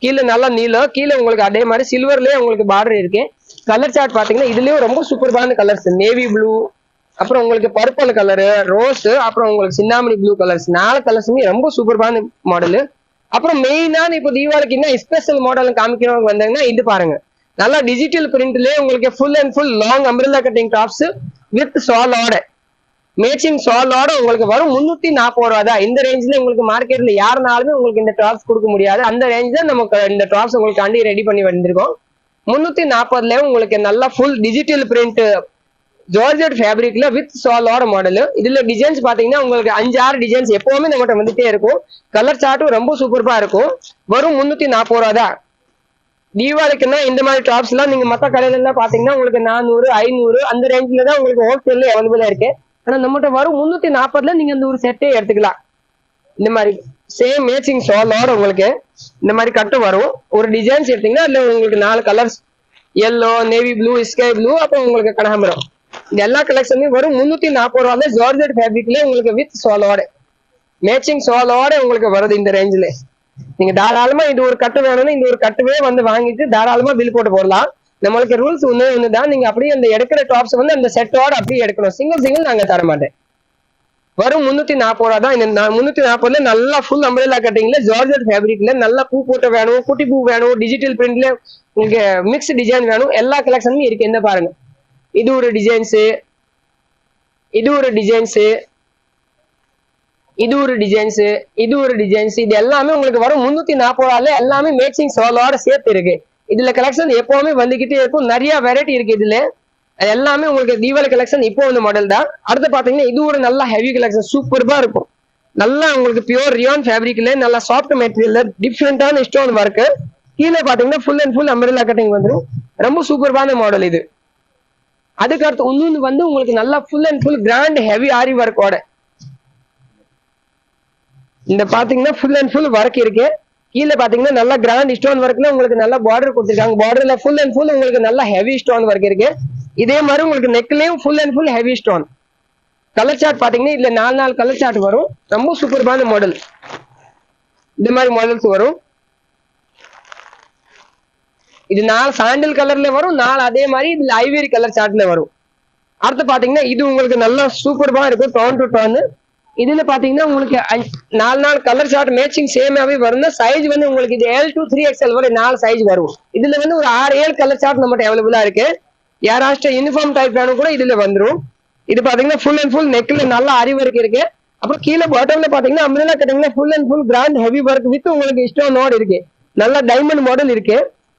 கீழே நல்லா நீளம். கீழே உங்களுக்கு அதே மாதிரி சில்வர்லயே உங்களுக்கு பார்டர் இருக்கு. கலர் சார்ட் பாத்தீங்கன்னா இதுலயும் ரொம்ப சூப்பர்பான கலர்ஸ். நேவி ப்ளூ, அப்புறம் உங்களுக்கு பர்பிள் கலரு, ரோஸ், அப்புறம் உங்களுக்கு சின்னாமணி ப்ளூ கலர்ஸ். 4 கலர்ஸுமே ரொம்ப சூப்பர்பான மாடல். அப்புறம் மெயினான இப்போ தீபாவளிக்கு என்ன ஸ்பெஷல் மாடல் காமிக்கிறவங்க வந்தாங்கன்னா இது பாருங்க. நல்லா டிஜிட்டல் பிரிண்ட்லயே உங்களுக்கு full and full long umbrella cutting tops with ஷாலோட மேட்சிங் ஷாலோட உங்களுக்கு வரும் 340 ரூபா தான். இந்த ரேஞ்ச்ல உங்களுக்கு மார்க்கெட்ல யாருனாலுமே உங்களுக்கு இந்த டாப்ஸ் கொடுக்க முடியாது. அந்த ரேஞ்ச் தான் நமக்கு இந்த டாப்ஸ் உங்களுக்கு அண்டி ரெடி பண்ணி வந்திருக்கோம். 340ல உங்களுக்கு நல்லா ஃபுல் டிஜிட்டல் பிரிண்ட் ஜார்ஜெட் ஃபேப்ரிக்ல வித் ஷாலோட மாடல். இதுல டிசைன்ஸ் பாத்தீங்கன்னா உங்களுக்கு 5-6 டிசைன்ஸ் எப்பவுமே நம்மகிட்ட வந்துட்டே இருக்கும். கலர் சார்ட்டும் ரொம்ப சூப்பர்பா இருக்கும். வரும் 340 ரூபா தான். தீபாவளிக்குன்னா இந்த மாதிரி டாப்ஸ் எல்லாம் நீங்க மத்த கடையில எல்லாம் பாத்தீங்கன்னா உங்களுக்கு 400, 500 அந்த ரேஞ்ச்ல தான் உங்களுக்கு ஹோல்சேல்ல அவைலபிளா இருக்கு. ஆனா நம்மகிட்ட வரும் 340ல நீங்க அந்த ஒரு செட்டே எடுத்துக்கலாம். இந்த மாதிரி சேம் மேட்சிங் ஷாலோட உங்களுக்கு இந்த மாதிரி கட்டு வரும். ஒரு டிசைன்ஸ் எடுத்தீங்கன்னா அதுல உங்களுக்கு 4 colours yellow, navy blue, sky blue, அப்புறம் உங்களுக்கு கனகாம்பரம். இந்த எல்லா கலெக்ஷனுமே வரும் 340 ரூபாய். ஜார்ஜெட் ஃபேப்ரிக்ல உங்களுக்கு வித் ஷாலோட மேட்சிங் ஷாலோட உங்களுக்கு வருது இந்த ரேஞ்சில. நீங்க தாராளமா இது ஒரு கட்டு வேணும்னா இந்த ஒரு கட்டுவே வந்து வாங்கிட்டு தாராளமா பில் போட்டு போடலாம். நம்மளுக்கு ரூல்ஸ் ஒண்ணுதான். நீங்க அப்படியே அந்த எடுக்கிற டாப்ஸ் வந்து அந்த செட்டோட அப்படியே எடுக்கணும். சிங்கிள் நாங்க தர மாட்டேன். வரும் 340 ரூபா தான். இந்த 340ல நல்லா ஃபுல் அம்ப்ரெல்லா கட்டிங்ல ஜார்ஜெட் ஃபேப்ரிக்ல நல்லா பூ போட்ட வேணும், குட்டி பூ வேணும், டிஜிட்டல் பிரிண்ட்ல உங்களுக்கு மிக்ஸ் டிசைன் வேணும். எல்லா கலெக்ஷனும் இருக்கு. என்ன பாருங்க, இது ஒரு டிசைன்ஸ், இது ஒரு டிசைன்ஸ், இது ஒரு டிசைன்ஸ், இது ஒரு டிசைன்ஸ். இது எல்லாமே உங்களுக்கு வரும் 340 ரூபாயில. எல்லாமே மேட்சிங் ஷாலோட சேர்த்து இருக்கு. இதுல கலெக்ஷன் எப்பவுமே வந்துகிட்டே இருக்கும். நிறைய வெரைட்டி இருக்கு இதுல. எல்லாமே உங்களுக்கு தீபாவளி கலெக்ஷன் இப்போ வந்து மாடல் தான். அடுத்து பாத்தீங்கன்னா இது ஒரு நல்ல ஹெவி கலெக்ஷன். சூப்பர்பா இருக்கும். நல்லா உங்களுக்கு பியூர் ரியான் ஃபேப்ரிக்ல நல்ல சாஃப்ட் மெட்டீரியல்ல டிஃப்ரெண்டான ஸ்டோன் ஒர்க். கீழே பாத்தீங்கன்னா full and full umbrella cutting வந்துடும். ரொம்ப சூப்பர்பான மாடல் இது. அதுக்கு அடுத்து இன்னொன்னு வந்து உங்களுக்கு நல்லா full and full grand heavy ஆரி ஒர்க்கோட இந்த பாத்தீங்கன்னா ஃபுல் அண்ட் ஃபுல் ஒர்க் இருக்கு. கீழே பாத்தீங்கன்னா நல்லா கிராண்ட் ஸ்டோன் ஒர்க்ல உங்களுக்கு நல்ல பார்டர் கொடுத்துருக்காங்க. பார்டர்ல ஃபுல் அண்ட் ஃபுல் உங்களுக்கு நல்ல ஹெவி ஸ்டோன் ஒர்க் இருக்கு. இதே மாதிரி உங்களுக்கு நெக்லயும் full and full heavy stone. Colour chart பாத்தீங்கன்னா இதுல 4 கலர் சார்ட் வரும். ரொம்ப சூப்பர்பான மாடல். இந்த மாதிரி மாடல்ஸ் வரும். இது 4 சாண்டில் கலர்ல வரும், 4 அதே மாதிரி இதுல ஐவரி கலர் சார்ட்ல வரும். அடுத்து பாத்தீங்கன்னா இது உங்களுக்கு நல்லா சூப்பர்பா இருக்கும். டோன் டு டோன் இதுல பாத்தீங்கன்னா உங்களுக்கு 4 கலர் சார்ட் மேட்சிங் சேமாவே வரும். சைஸ் வந்து உங்களுக்கு இது L to 3XL வரை 4 சைஸ் வரும். இதுல வந்து ஒரு 6-7 கலர் சார்ட் நம்மகிட்ட அவைலபிளா இருக்கு. யாராச்சும் யூனிஃபார்ம் டைப் வேணும் கூட இதுல வந்துரும். இது பாத்தீங்கன்னா ஃபுல் அண்ட் ஃபுல் நெக்ல நல்ல ஆரி ஒர்க் இருக்கு. அப்புறம் கீழே பாட்டம்ல பாத்தீங்கன்னா அம்ரேலா கட்டிங்ல full and full grand heavy work with உங்களுக்கு ஸ்டோன் நோட் இருக்கு. நல்ல டைமண்ட் மாடல் இருக்கு.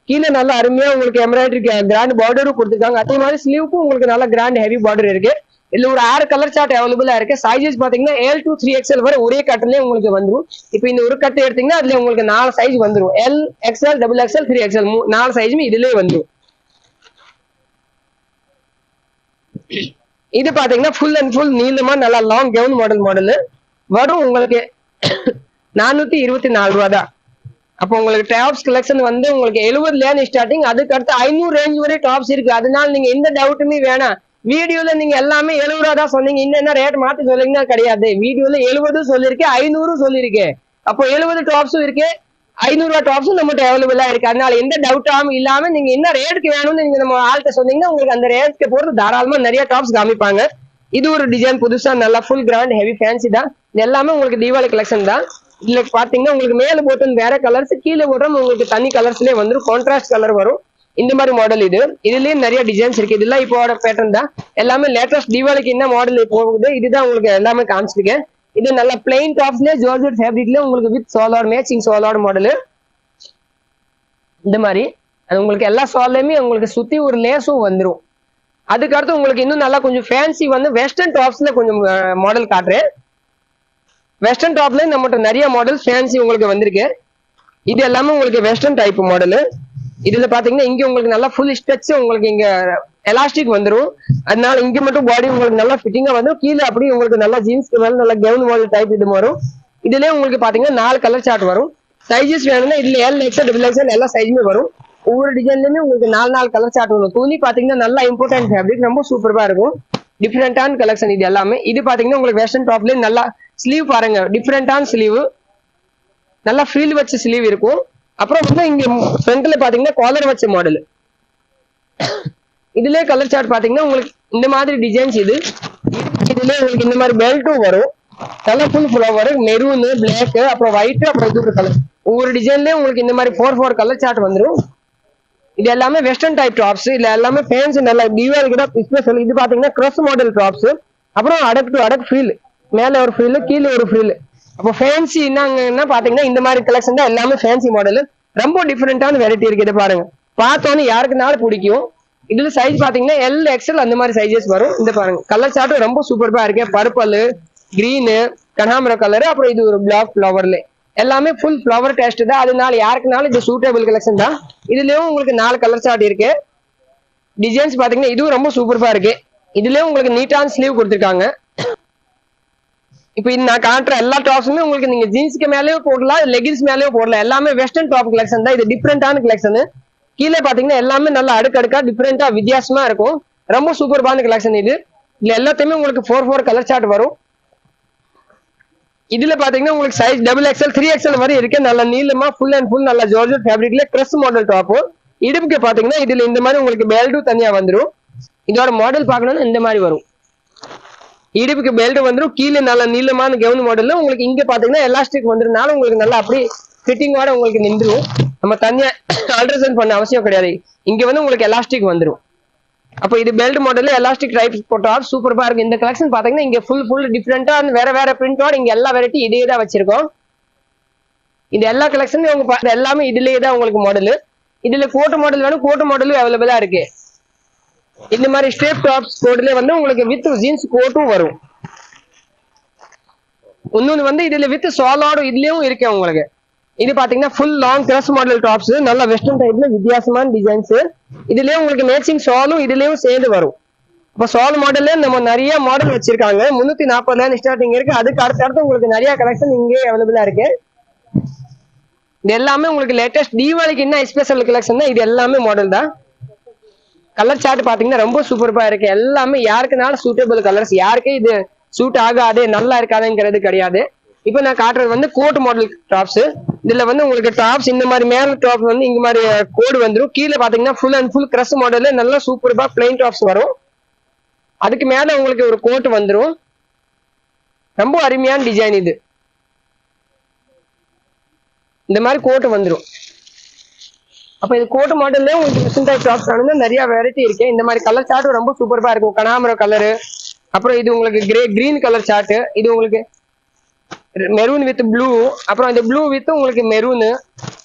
கீழே நல்ல அருமையா உங்களுக்கு எம்ப்ராய்டரி கிராண்ட் பார்டரும் கொடுத்துருக்காங்க. அதே மாதிரி ஸ்லீவுக்கும் உங்களுக்கு நல்ல கிராண்ட் ஹெவி பார்டர் இருக்கு. இதுல ஒரு 6 கலர் சார்ட் அவைலபிளா இருக்கு. சைஸஸ் பாத்தீங்கன்னா L to 3XL வரை ஒரே கட்டுலயே உங்களுக்கு வந்துடும். இப்போ இந்த ஒரு கட்டு எடுத்தீங்கன்னா அதுல உங்களுக்கு 4 சைஸ் வந்துடும். L, XL, XXL, 3XL 4 சைஸுமே இதுலயே வந்துடும். இது பாத்தீங்கன்னா ஃபுல் அண்ட் ஃபுல் நீளமா நல்லா லாங் கவுன் மாடல் வரும். உங்களுக்கு 424 ரூபா தான். அப்போ உங்களுக்கு டாப்ஸ் கலெக்ஷன் வந்து உங்களுக்கு 70 ஸ்டார்டிங், அதுக்கு அடுத்து 500 ரேஞ்ச் வரை டாப்ஸ் இருக்கு. அதனால நீங்க எந்த டவுட்டுமே வேணாம். வீடியோல நீங்க எல்லாமே 70 ரூபா தான் சொன்னீங்க, இன்னும் ரேட் மாத்தி சொல்றீங்கன்னா கிடையாது. வீடியோல 70 சொல்லிருக்கேன், 500 சொல்லிருக்கேன். அப்போ 70 டாப்ஸும் இருக்கு, 500 ரூபா டாப்ஸும் நம்மகிட்ட அவைலபிளா இருக்கு. அதனால எந்த டவுட்டாவும் இல்லாம நீங்க என்ன ரேட்டுக்கு வேணும்னு நீங்க நம்ம ஆள்கிட்ட சொன்னீங்கன்னா உங்களுக்கு அந்த ரேட்டுக்கு போறது தாராளமா நிறைய டாப்ஸ் காமிப்பாங்க. இது ஒரு டிசைன் புதுசா நல்லா ஃபுல் கிராண்ட் ஹெவி ஃபேன்சி தான். இது எல்லாமே உங்களுக்கு தீபாவளி கலெக்ஷன் தான். இதுல பாத்தீங்கன்னா உங்களுக்கு மேல போட்டு வேற கலர்ஸ், கீழே போட்டோம் உங்களுக்கு தனி கலர்ஸ்லயே வந்துடும். கான்ட்ராஸ்ட் கலர் வரும். இந்த மாதிரி மாடல் இது. இதுலயும் நிறைய டிசைன்ஸ் இருக்கு. இதெல்லாம் இப்போ பேட்டர்ன் தான். எல்லாமே லேட்டஸ்ட் தீபாவளிக்கு என்ன மாடல் போகுது இதுதான் உங்களுக்கு எல்லாமே காமிச்சிருக்கேன். இது நல்ல பிளைன் டாப்ஸ்ல ஜார்ஜெட் ஃபேப்ரிக்ல உங்களுக்கு with solar matching solar model. இந்த மாதிரி அது உங்களுக்கு எல்லா சோல்லையுமே உங்களுக்கு சுத்தி ஒரு லேஸும் வந்துடும். அதுக்கடுத்து உங்களுக்கு இன்னும் நல்லா கொஞ்சம் ஃபேன்சி வந்து வெஸ்டர்ன் டாப்ஸ்ல கொஞ்சம் மாடல் காட்டுறேன். வெஸ்டர்ன் டாப்ல நம்மகிட்ட நிறைய மாடல் ஃபேன்சி உங்களுக்கு வந்திருக்கு. இது எல்லாமே உங்களுக்கு வெஸ்டர்ன் டைப் மாடல். இதுல பாத்தீங்கன்னா இங்க உங்களுக்கு நல்லா ஃபுல் ஸ்ட்ரெச் உங்களுக்கு இங்க எலாஸ்டிக் வந்துடும். அதனால இங்க மட்டும் பாடி உங்களுக்கு நல்லா ஃபிட்டிங்கா வந்துடும். கீழே அப்படி உங்களுக்கு நல்லா ஜீன்ஸ்க்கு மேல நல்லா கவுன் மாடல் டைப் இது வரும். இதுலயே உங்களுக்கு பாத்தீங்கன்னா 4 கலர் சார்ட் வரும். சைஸஸ் வேணும்னா இதுல L, XL, XXL எல்லா சைஸுமே வரும். ஒவ்வொரு டிசைன்லயுமே உங்களுக்கு 4 கலர் சார்ட் வரும். துணி பாத்தீங்கன்னா நல்லா இம்பார்ட்டன்ட் ஃபேப்ரிக், ரொம்ப சூப்பரா இருக்கும். டிஃப்ரெண்டான கலெக்ஷன் இது எல்லாமே. இது பாத்தீங்கன்னா உங்களுக்கு வெஸ்டர்ன் டாப்ல நல்லா ஸ்லீவ் பாருங்க, டிஃப்ரெண்டான ஸ்லீவ், நல்லா ஃப்ரீல் வச்ச ஸ்லீவ் இருக்கும். அப்புறம் வந்து இங்க ஃப்ரண்ட்ல பாத்தீங்கன்னா காலர் வச்ச மாடல். இதுலயே கலர் சார்ட் பாத்தீங்கன்னா உங்களுக்கு இந்த மாதிரி டிசைன்ஸ் இது. இதுலயே உங்களுக்கு இந்த மாதிரி பெல்ட்டும் வரும். கலர்ஃபுல் ஃப்ளவர், மெரூன், பிளாக், அப்புறம் ஒயிட், அப்புறம் இது கலர். ஒவ்வொரு டிசைன்லயும் உங்களுக்கு இந்த மாதிரி 4 கலர் சார்ட் வந்துடும். இது எல்லாமே வெஸ்டர்ன் டைப் டாப்ஸ். இல்ல எல்லாமே ஃபேன்சி நல்லா தீபாவளிக்கு தான் ஸ்பெஷல். இது பாத்தீங்கன்னா கிராஸ் மாடல் டாப்ஸ். அப்புறம் அடக் டு அடக் ஃப்ரீல், மேல ஒரு ஃப்ரீல் கீழே ஒரு ஃப்ரீல். அப்போ ஃபேன்சி என்னங்கன்னா பாத்தீங்கன்னா இந்த மாதிரி கலெக்ஷன் தான் எல்லாமே ஃபேன்சி மாடல். ரொம்ப டிஃப்ரெண்டான வெரைட்டி இருக்கு. இதை பாருங்க, பார்த்தோன்னே யாருக்குனாலும் பிடிக்கும். இதுல சைஸ் பாத்தீங்கன்னா L, XL அந்த மாதிரி சைஸஸ் வரும். இந்த பாருங்க கலர் சார்ட் ரொம்ப சூப்பரா இருக்கு. பர்பிள், கிரீனு, கனகாம்பரம் கலர், அப்புறம் இது ஒரு பிளாக் ஃபிளவர்ல எல்லாமே ஃபுல் ஃபிளவர் டேஸ்ட் தான். அதனால யாருக்குனாலும் இது சூட்டபிள் கலெக்ஷன் தான். இதுலயும் உங்களுக்கு 4 கலர் சார்ட் இருக்கு. டிசைன்ஸ் பாத்தீங்கன்னா இதுவும் ரொம்ப சூப்பரா இருக்கு. இதுலயும் உங்களுக்கு நீட்டான ஸ்லீவ் கொடுத்துருக்காங்க. இப்போ நான் காட்டுற எல்லா டாப்ஸுமே உங்களுக்கு நீங்க ஜீன்ஸ்க்கு மேலேயும் போடலாம், லெகின்ஸ் மேலேயும் போடலாம். எல்லாமே வெஸ்டர்ன் டாப் கலெக்ஷன் தான். இது டிஃப்ரெண்டான கலெக்ஷன். கீழே பாத்தீங்கன்னா எல்லாமே நல்லா அடுக்கடுக்கா டிஃப்ரெண்டா வித்தியாசமா இருக்கும். ரொம்ப சூப்பர்பான கலெக்ஷன் இது. இதுல எல்லாத்தையுமே உங்களுக்கு 4 கலர் சார்ட் வரும். இதுல பாத்தீங்கன்னா உங்களுக்கு சைஸ் XXL, 3XL வரை இருக்கு. நல்ல நீளமா ஃபுல் அண்ட் ஃபுல் நல்ல ஜார்ஜெட் ஃபேப்ரிக்ல கிரஸ் மாடல் டாப். இடுப்புக்கு பாத்தீங்கன்னா இதுல இந்த மாதிரி உங்களுக்கு பெல்ட்டும் தனியா வந்துடும். இதோட மாடல் பார்க்கணும்னா இந்த மாதிரி வரும். இடுப்புக்கு பெல்ட் வந்துடும். கீழே நல்ல நீளமான கவுன் மாடல்ல உங்களுக்கு இங்க பாத்தீங்கன்னா எலாஸ்டிக் வந்துருனால உங்களுக்கு நல்லா அப்படி ஃபிட்டிங்கோட உங்களுக்கு நின்றுடும். நம்ம தனியா ஆல்ட்ரேஷன் பண்ண அவசியம் கிடையாது. இங்க வந்து உங்களுக்கு எலாஸ்டிக் வந்துடும். அப்போ இது பெல்ட் மாடல்ல எலாஸ்டிக் டைப் போட்டா சூப்பரா இருக்கு. இந்த கலெக்ஷன் பாத்தீங்கன்னா இங்க ஃபுல் டிஃப்ரெண்டா வேற பிரிண்டோட இங்க எல்லா வெரைட்டி இதே தான் வச்சிருக்கோம். இது எல்லா கலெக்ஷனும் உங்க எல்லாமே இதுலயே தான் உங்களுக்கு மாடல். இதுல கோட் மாடல் வேணும், கோட் மாடலும் அவைலபிளா இருக்கு. இந்த மாதிரி ஸ்ட்ரேப் டாப்ஸ் கோட்ல வந்து உங்களுக்கு வித் ஜீன்ஸ் கோட்டும் வரும். இன்னொன்னு வந்து இதுல வித் சாலோட இதுலயும் இருக்கு உங்களுக்கு. இது பாத்தீங்கன்னா full long cross model tops, நல்ல வெஸ்டர்ன் டைப்ல வித்தியாசமான டிசைன்ஸ். இதுலயே உங்களுக்கு மேட்சிங் ஷாலும் இதுலயும் சேர்ந்து வரும். இப்போ ஷால் மாடல்ல நம்ம நிறைய மாடல் வச்சிருக்காங்க. 340 ஸ்டார்டிங் இருக்கு. அதுக்கு அடுத்து உங்களுக்கு நிறைய கலெக்ஷன் இங்கே அவைலபிளா இருக்கு. இது எல்லாமே உங்களுக்கு லேட்டஸ்ட் தீபாவளிக்கு என்ன ஸ்பெஷல் கலெக்ஷன் தான். இது எல்லாமே மாடல் தான். கலர் சார்ட் பாத்தீங்கன்னா ரொம்ப சூப்பரா இருக்கு. எல்லாமே யாருக்குனாலும் சூட்டபிள் கலர்ஸ். யாருக்கு இது சூட் ஆகாது நல்லா இருக்காதுங்கிறது கிடையாது. இப்போ நான் காட்டுறது வந்து கோட் மாடல் டாப்ஸ். இதுல வந்து உங்களுக்கு டாப்ஸ் இந்த மாதிரி மேல டாப் வந்து இங்க மாதிரி கோடு வந்துடும். கீழே பாத்தீங்கன்னா ஃபுல் அண்ட் ஃபுல் கிரஸ் மாடல் நல்லா சூப்பரா பிளைன் டாப்ஸ் வரும். அதுக்கு மேல உங்களுக்கு ஒரு கோட் வந்துடும். ரொம்ப அருமையான டிசைன் இது. இந்த மாதிரி கோட்டு வந்துடும். அப்ப இது கோட்டு மாடல்ல உங்களுக்கு மிஷின் டைப் டாப்ஸ் ஆனது நிறைய வெரைட்டி இருக்கு. இந்த மாதிரி கலர் சார்ட் ரொம்ப சூப்பரா இருக்கும். கனாமரம் கலரு, அப்புறம் இது உங்களுக்கு கிரீன் கலர் சார்ட், இது உங்களுக்கு மெரூன் வித் ப்ளூ, அப்புறம் இந்த ப்ளூ வித் உங்களுக்கு மெரூனு,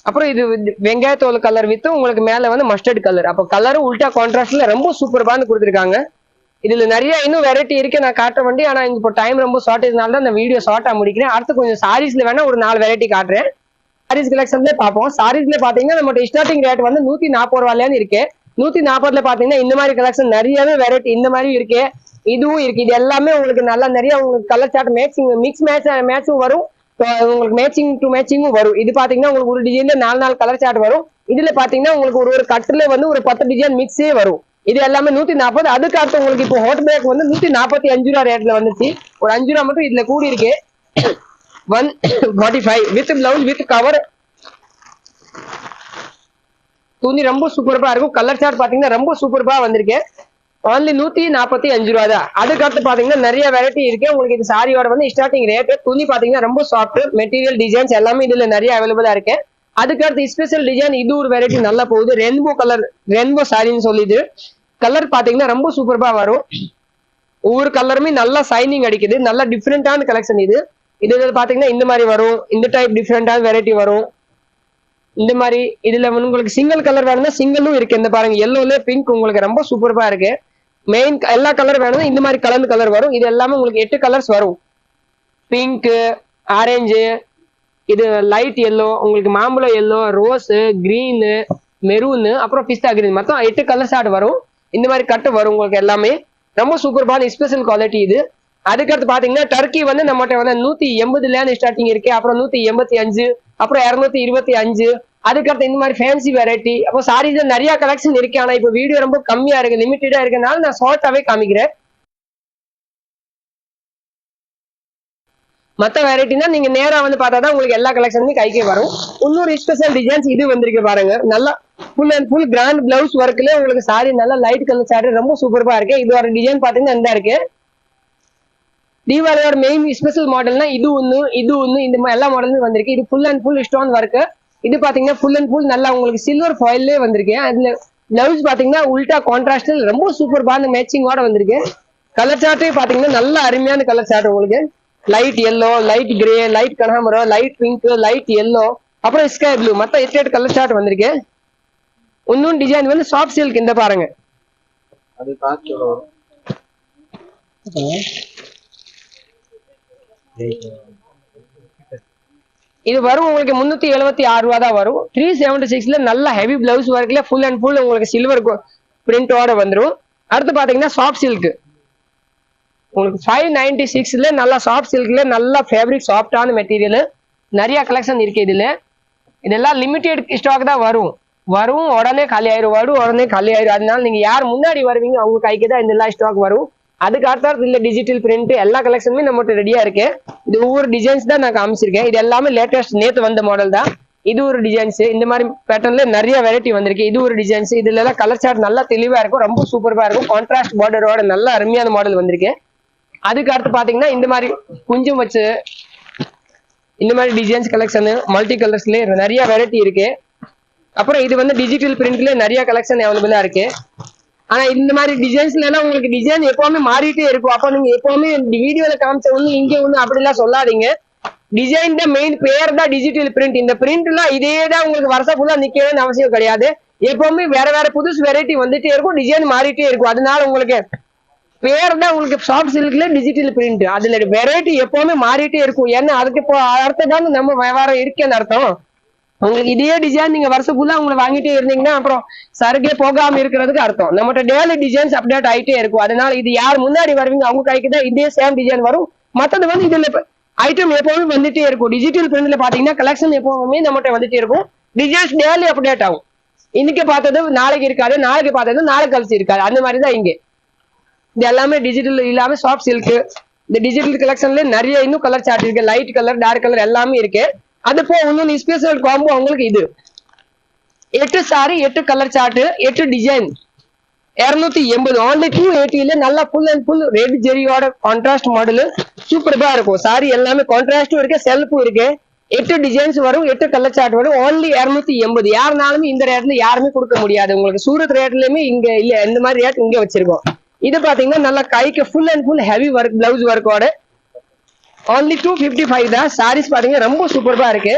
அப்புறம் இது வெங்காயத்தோல் கலர் வித் உங்களுக்கு மேல வந்து மஸ்டர்ட் கலர். அப்போ கலரும் உல்டா கான்ட்ராஸ்ட்ல ரொம்ப சூப்பரானு கொடுத்துருக்காங்க. இதுல நிறைய இன்னும் வெரைட்டி இருக்கு, நான் காட்ட வேண்டி. ஆனா இப்போ டைம் ரொம்ப ஷார்ட்டேஜ்னால தான் இந்த வீடியோ ஷார்ட்டா முடிக்கிறேன். அடுத்து கொஞ்சம் சாரீஸ்ல வேணா ஒரு 4 வெரைட்டி காட்டுறேன். சாரீஸ் கலெக்ஷன்ல பார்ப்போம். சாரீஸ்ல பாத்தீங்கன்னா நம்ம ஸ்டார்டிங் ரேட் வந்து 140 ரூபாயில இருக்கு. 140ல பாத்தீங்கன்னா இந்த மாதிரி கலெக்ஷன் நிறையவே வெரைட்டி இந்த மாதிரி இருக்கு. இதுவும் இருக்கு. இது எல்லாமே உங்களுக்கு நல்லா நிறைய உங்களுக்கு கலர் சார்ட் மேட்சிங் மிக்ஸ் மேட்சும் வரும், உங்களுக்கு மேட்சிங் டு மேட்சிங்கும் வரும். இது பாத்தீங்கன்னா உங்களுக்கு ஒரு டிசைன்ல 4 கலர் சார்ட் வரும். இதுல பாத்தீங்கன்னா உங்களுக்கு ஒரு கட்டுல வந்து ஒரு 10 டிசைன் மிக்ஸே வரும். இது எல்லாமே 140. அதுக்கு அடுத்து உங்களுக்கு இப்போ ஹாட் பேக் வந்து 145 ரூபா ரேட்ல வந்துச்சு. ஒரு 5 ரூபா மட்டும் இதுல கூடி இருக்கு. 145 வித் பிளவுஸ் வித் கவர். துணி ரொம்ப சூப்பரா இருக்கும். கலர் சார்ட் பாத்தீங்கன்னா ரொம்ப சூப்பரா வந்திருக்கு. ஒன்லி 145 ரூபா தான். அதுக்கடுத்து பாத்தீங்கன்னா நிறைய வெரைட்டி இருக்கு. உங்களுக்கு இது சாரியோட வந்து ஸ்டார்டிங் ரேட். துணி பாத்தீங்கன்னா ரொம்ப சாஃப்ட், மெட்டீரியல் டிசைன்ஸ் எல்லாமே இதுல நிறைய அவைலபிளா இருக்கு. அதுக்கடுத்து ஸ்பெஷல் டிசைன் இது ஒரு வெரைட்டி நல்லா போகுது. ரெயின்போ கலர், ரெயின்போ சாரின்னு சொல்லிது. கலர் பாத்தீங்கன்னா ரொம்ப சூப்பரா வரும். ஒவ்வொரு கலருமே நல்லா சைனிங் அடிக்குது. நல்லா டிஃப்ரெண்டான கலெக்ஷன் இது. இதுல பாத்தீங்கன்னா இந்த மாதிரி வரும், இந்த டைப் டிஃப்ரெண்டான வெரைட்டி வரும். இந்த மாதிரி இதுல உங்களுக்கு சிங்கிள் கலர் வேணும்னா சிங்கிளும் இருக்கு. இந்த பாருங்க எல்லோல பிங்க் உங்களுக்கு ரொம்ப சூப்பரா இருக்கு. மெயின் எல்லா கலர் வேணும்னா இந்த மாதிரி கலந்து கலர் வரும். இது எல்லாமே உங்களுக்கு 8 கலர்ஸ் வரும். பிங்க், ஆரஞ்சு, இது லைட் எல்லோ, உங்களுக்கு மாம்பழம் எல்லோ, ரோஸ், கிரீன், மெரூன், அப்புறம் பிஸ்தா கிரீன், மொத்தம் 8 கலர் சார்ட் வரும். இந்த மாதிரி கட்டு வரும் உங்களுக்கு எல்லாமே. ரொம்ப சூப்பரான ஸ்பெஷல் குவாலிட்டி இது. அதுக்கடுத்து பாத்தீங்கன்னா டர்க்கி வந்து நம்மகிட்ட வந்து 180ல ஸ்டார்டிங் இருக்கு. அப்புறம் 185, அப்புறம் 225. அதுக்கடுத்து இந்த மாதிரி ஃபேன்சி வெரைட்டி. அப்போ சாரீஸ்ல நிறைய கலெக்ஷன் இருக்கு. ஆனா இப்போ வீடியோ ரொம்ப கம்மியா இருக்கு, லிமிட்டடா இருக்கனால நான் ஷார்ட்டாவே காமிக்கிறேன். மத்த வெரைட்டினா நீங்க நேரா வந்து பார்த்தாதான் உங்களுக்கு எல்லா கலெக்ஷனுமே கைக்கே வரும். இன்னொரு ஸ்பெஷல் டிசைன்ஸ் இது வந்திருக்கு பாருங்க. நல்லா full and full grand blouse ஒர்க்ல உங்களுக்கு சாரி நல்லா லைட் கலர் சாரி ரொம்ப சூப்பரா இருக்கு. இது ஒரு டிசைன் பாத்தீங்கன்னா இந்த இருக்கு. தீபாவளியோட மெயின் ஸ்பெஷல் மாடல்னா இது ஒண்ணு இந்த எல்லா மாடலுமே வந்திருக்கு. இது full and full stone work. இது பாத்தீங்கன்னா ஃபுல் அண்ட் ஃபுல் நல்லா உங்களுக்கு சில்வர் ஃபாயிலே வந்திருக்கு. அதுல பிளவுஸ் பாத்தீங்கன்னா உல்டா கான்ட்ராஸ்ட் ரொம்ப சூப்பர் மேட்சிங்கோட வந்திருக்கு. கலர் சார்ட்டே பாத்தீங்கன்னா நல்ல அருமையான கலர் சார்ட். உங்களுக்கு light yellow, light grey, light கனகாமரம், லைட் பிங்க், லைட் எல்லோ, அப்புறம் ஸ்கை ப்ளூ, மொத்தம் 8 கலர் சார்ட் வந்திருக்கு. இன்னும் டிசைன் வந்து சாஃப்ட் சில்க். இந்த பாருங்க இது வரும் உங்களுக்கு 376 ரூபா தான் வரும். 376ல நல்ல ஹெவி பிளவுஸ் ஒர்க்ல ஃபுல் அண்ட் ஃபுல் உங்களுக்கு சில்வர் பிரிண்டோட வந்துடும். அடுத்து பாத்தீங்கன்னா சாஃப்ட் சில்க் உங்களுக்கு 596ல நல்லா சாஃப்ட் சில்க்ல நல்ல ஃபேப்ரிக் சாஃப்டான மெட்டீரியல். நிறைய கலெக்ஷன் இருக்கு இதுல. இதெல்லாம் லிமிடெட் ஸ்டாக் தான் வரும். உடனே காலி ஆயிரும். அதனால நீங்க யார் முன்னாடி வருவீங்க அவங்க கைக்கு தான் இந்த எல்லாம் ஸ்டாக் வரும். அதுக்கு அடுத்த இல்ல டிஜிட்டல் பிரிண்ட் எல்லா கலெக்ஷனுமே நம்மகிட்ட ரெடியா இருக்கு. இது ஒவ்வொரு டிசைன்ஸ் தான் நான் காமிச்சிருக்கேன். இது எல்லாமே லேட்டஸ்ட் நேத்து வந்த மாடல் தான். இது ஒரு டிசைன்ஸ். இந்த மாதிரி பேட்டர்ன்ல நிறைய வெரைட்டி வந்திருக்கு. இது ஒரு டிசைன்ஸ். இதுல எல்லாம் கலர் சார்ட் நல்லா தெளிவா இருக்கும், ரொம்ப சூப்பரா இருக்கும். கான்ட்ராஸ்ட் பார்டரோட நல்ல அருமையான மாடல் வந்திருக்கு. அதுக்கு அடுத்து பாத்தீங்கன்னா இந்த மாதிரி குஞ்சும் வச்சு இந்த மாதிரி டிசைன்ஸ் கலெக்ஷன் மல்டி கலர்ஸ்ல நிறைய வெரைட்டி இருக்கு. அப்புறம் இது வந்து டிஜிட்டல் பிரிண்ட்ல நிறைய கலெக்ஷன் அவைலபிளா இருக்கு. ஆனா இந்த மாதிரி டிசைன்ஸ்ல எல்லாம் உங்களுக்கு டிசைன் எப்பவுமே மாறிட்டே இருக்கும். அப்ப நீங்க எப்பவுமே வீடியோல காமிச்ச ஒண்ணு இங்க ஒண்ணு அப்படிலாம் சொல்லாதீங்க. டிசைன் தான் மெயின், பேர் தான் டிஜிட்டல் பிரிண்ட். இந்த பிரிண்ட் எல்லாம் இதே தான் உங்களுக்கு வருஷம் ஃபுல்லா நிக்கணும்னு அவசியம் கிடையாது. எப்பவுமே வேற புதுசு வெரைட்டி வந்துட்டே இருக்கும், டிசைன் மாறிட்டே இருக்கும். அதனால உங்களுக்கு பேர் தான் உங்களுக்கு சாஃப்ட் சில்க்ல டிஜிட்டல் பிரிண்ட். அதுல வெரைட்டி எப்பவுமே மாறிட்டே இருக்கும். ஏன்னா அதுக்கு இப்போ அடுத்ததான் நம்ம வியாபாரம் இருக்கேன்னு அர்த்தம். உங்களுக்கு இதே டிசைன் நீங்க வருஷம் ஃபுல்லா உங்களை வாங்கிட்டே இருந்தீங்கன்னா அப்புறம் சருகே போகாம இருக்கிறதுக்கு அர்த்தம். நம்மகிட்ட டெய்லி டிசைன்ஸ் அப்டேட் ஆயிட்டே இருக்கும். அதனால இது யார் முன்னாடி வருவீங்க அவங்க கைக்கு தான் இதே சேம் டிசைன் வரும். மற்றது வந்து இதுல ஐட்டம் எப்பவுமே வந்துட்டே இருக்கும். டிஜிட்டல் பிரிண்ட்ல பாத்தீங்கன்னா கலெக்ஷன் எப்பவுமே நம்மகிட்ட வந்துட்டே இருக்கும். டிசைன்ஸ் டெய்லி அப்டேட் ஆகும். இன்னைக்கு பார்த்தது நாளைக்கு இருக்காது, நாளைக்கு பார்த்தது நாளைக்கு கழிச்சு இருக்காது. அந்த மாதிரிதான் இங்க. இது எல்லாமே டிஜிட்டல் இல்லாம சாஃப்ட் சில்க். இந்த டிஜிட்டல் கலெக்ஷன்ல நிறைய இன்னும் கலர் சார்ட் இருக்கு. லைட் கலர், டார்க் கலர் எல்லாமே இருக்கு. அது போ இன்னொன்னு ஸ்பெஷல் காம்போ உங்களுக்கு இது 8 sari 8 colour chart 8 design. 280 only 280 நல்லா ஃபுல் அண்ட் ஃபுல் ரெட் ஜெரியோட கான்ட்ராஸ்ட் மாடல் சூப்பர்பா இருக்கும். சாரி எல்லாமே கான்ட்ராஸ்டும் இருக்கு, செல்ஃபும் இருக்கு. 8 டிசைன்ஸ் வரும், 8 கலர் சார்ட் வரும். only 280. யாருனாலுமே இந்த ரேட்ல யாருமே கொடுக்க முடியாது உங்களுக்கு. சூரத் ரேட்லயுமே இங்க இல்ல, இந்த மாதிரி ரேட் இங்க வச்சிருக்கோம். இது பாத்தீங்கன்னா நல்லா கைக்கு full and full heavy work, blouse ஒர்க்கோட only 255 தான். சாரீஸ் பாத்தீங்கன்னா ரொம்ப சூப்பர்பா இருக்கு.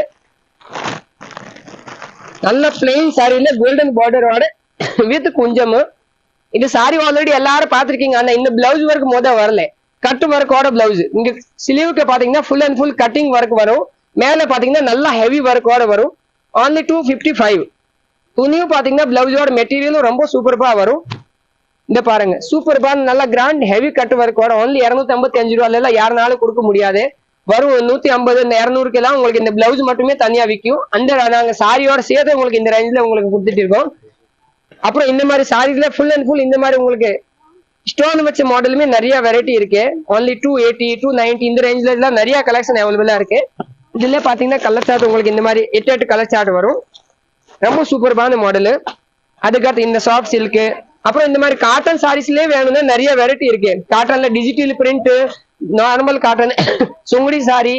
நல்ல பிளெயின் சாரியில கோல்டன் பார்டரோட வித் குஞ்சம். இது சாரி ஆல்ரெடி எல்லாரும் பாத்திருக்கீங்க. ஆனா இந்த பிளவுஸ் ஒர்க் வரல, கட் ஒர்க்கோட பிளவுஸ். இங்க ஸ்லீவுக்கு பாத்தீங்கன்னா full and full cutting work வரும். மேல பாத்தீங்கன்னா நல்லா ஹெவி ஒர்க்கோட வரும். only 255. துணியும் பாத்தீங்கன்னா பிளவுஸோட மெட்டீரியலும் ரொம்ப சூப்பர்பா வரும். இந்த பாருங்க சூப்பர்பா நல்லா கிராண்ட் ஹெவி கட் ஒர்க்கோட only 255 ரூபாயில யாருனாலும் கொடுக்க முடியாது. வரும் 150 200 எல்லாம் உங்களுக்கு இந்த பிளவுஸ் மட்டுமே தனியா விற்கும். அந்த நாங்க சாரியோட சேர்த்து உங்களுக்கு இந்த ரேஞ்சில உங்களுக்கு கொடுத்துட்டு இருக்கோம். அப்புறம் இந்த மாதிரி சாரீஸ்ல ஃபுல் அண்ட் ஃபுல் இந்த மாதிரி உங்களுக்கு ஸ்டோன் வச்ச மாடலுமே நிறைய வெரைட்டி இருக்கு. only 280 290 இந்த ரேஞ்சில எல்லாம் நிறைய கலெக்ஷன் அவைலபிளா இருக்கு. இதுல பாத்தீங்கன்னா கலர் சார்ட் உங்களுக்கு இந்த மாதிரி 8 கலர் சார்ட் வரும். ரொம்ப சூப்பர்பான மாடலு. அதுக்கடுத்து இந்த சாஃப்ட் சில்க், அப்புறம் இந்த மாதிரி காட்டன் சாரீஸ்லயே வேணும்னா நிறைய வெரைட்டி இருக்கு. காட்டன்ல டிஜிட்டல் பிரிண்ட், நார்மல் காட்டன், சுங்குடி சாரி,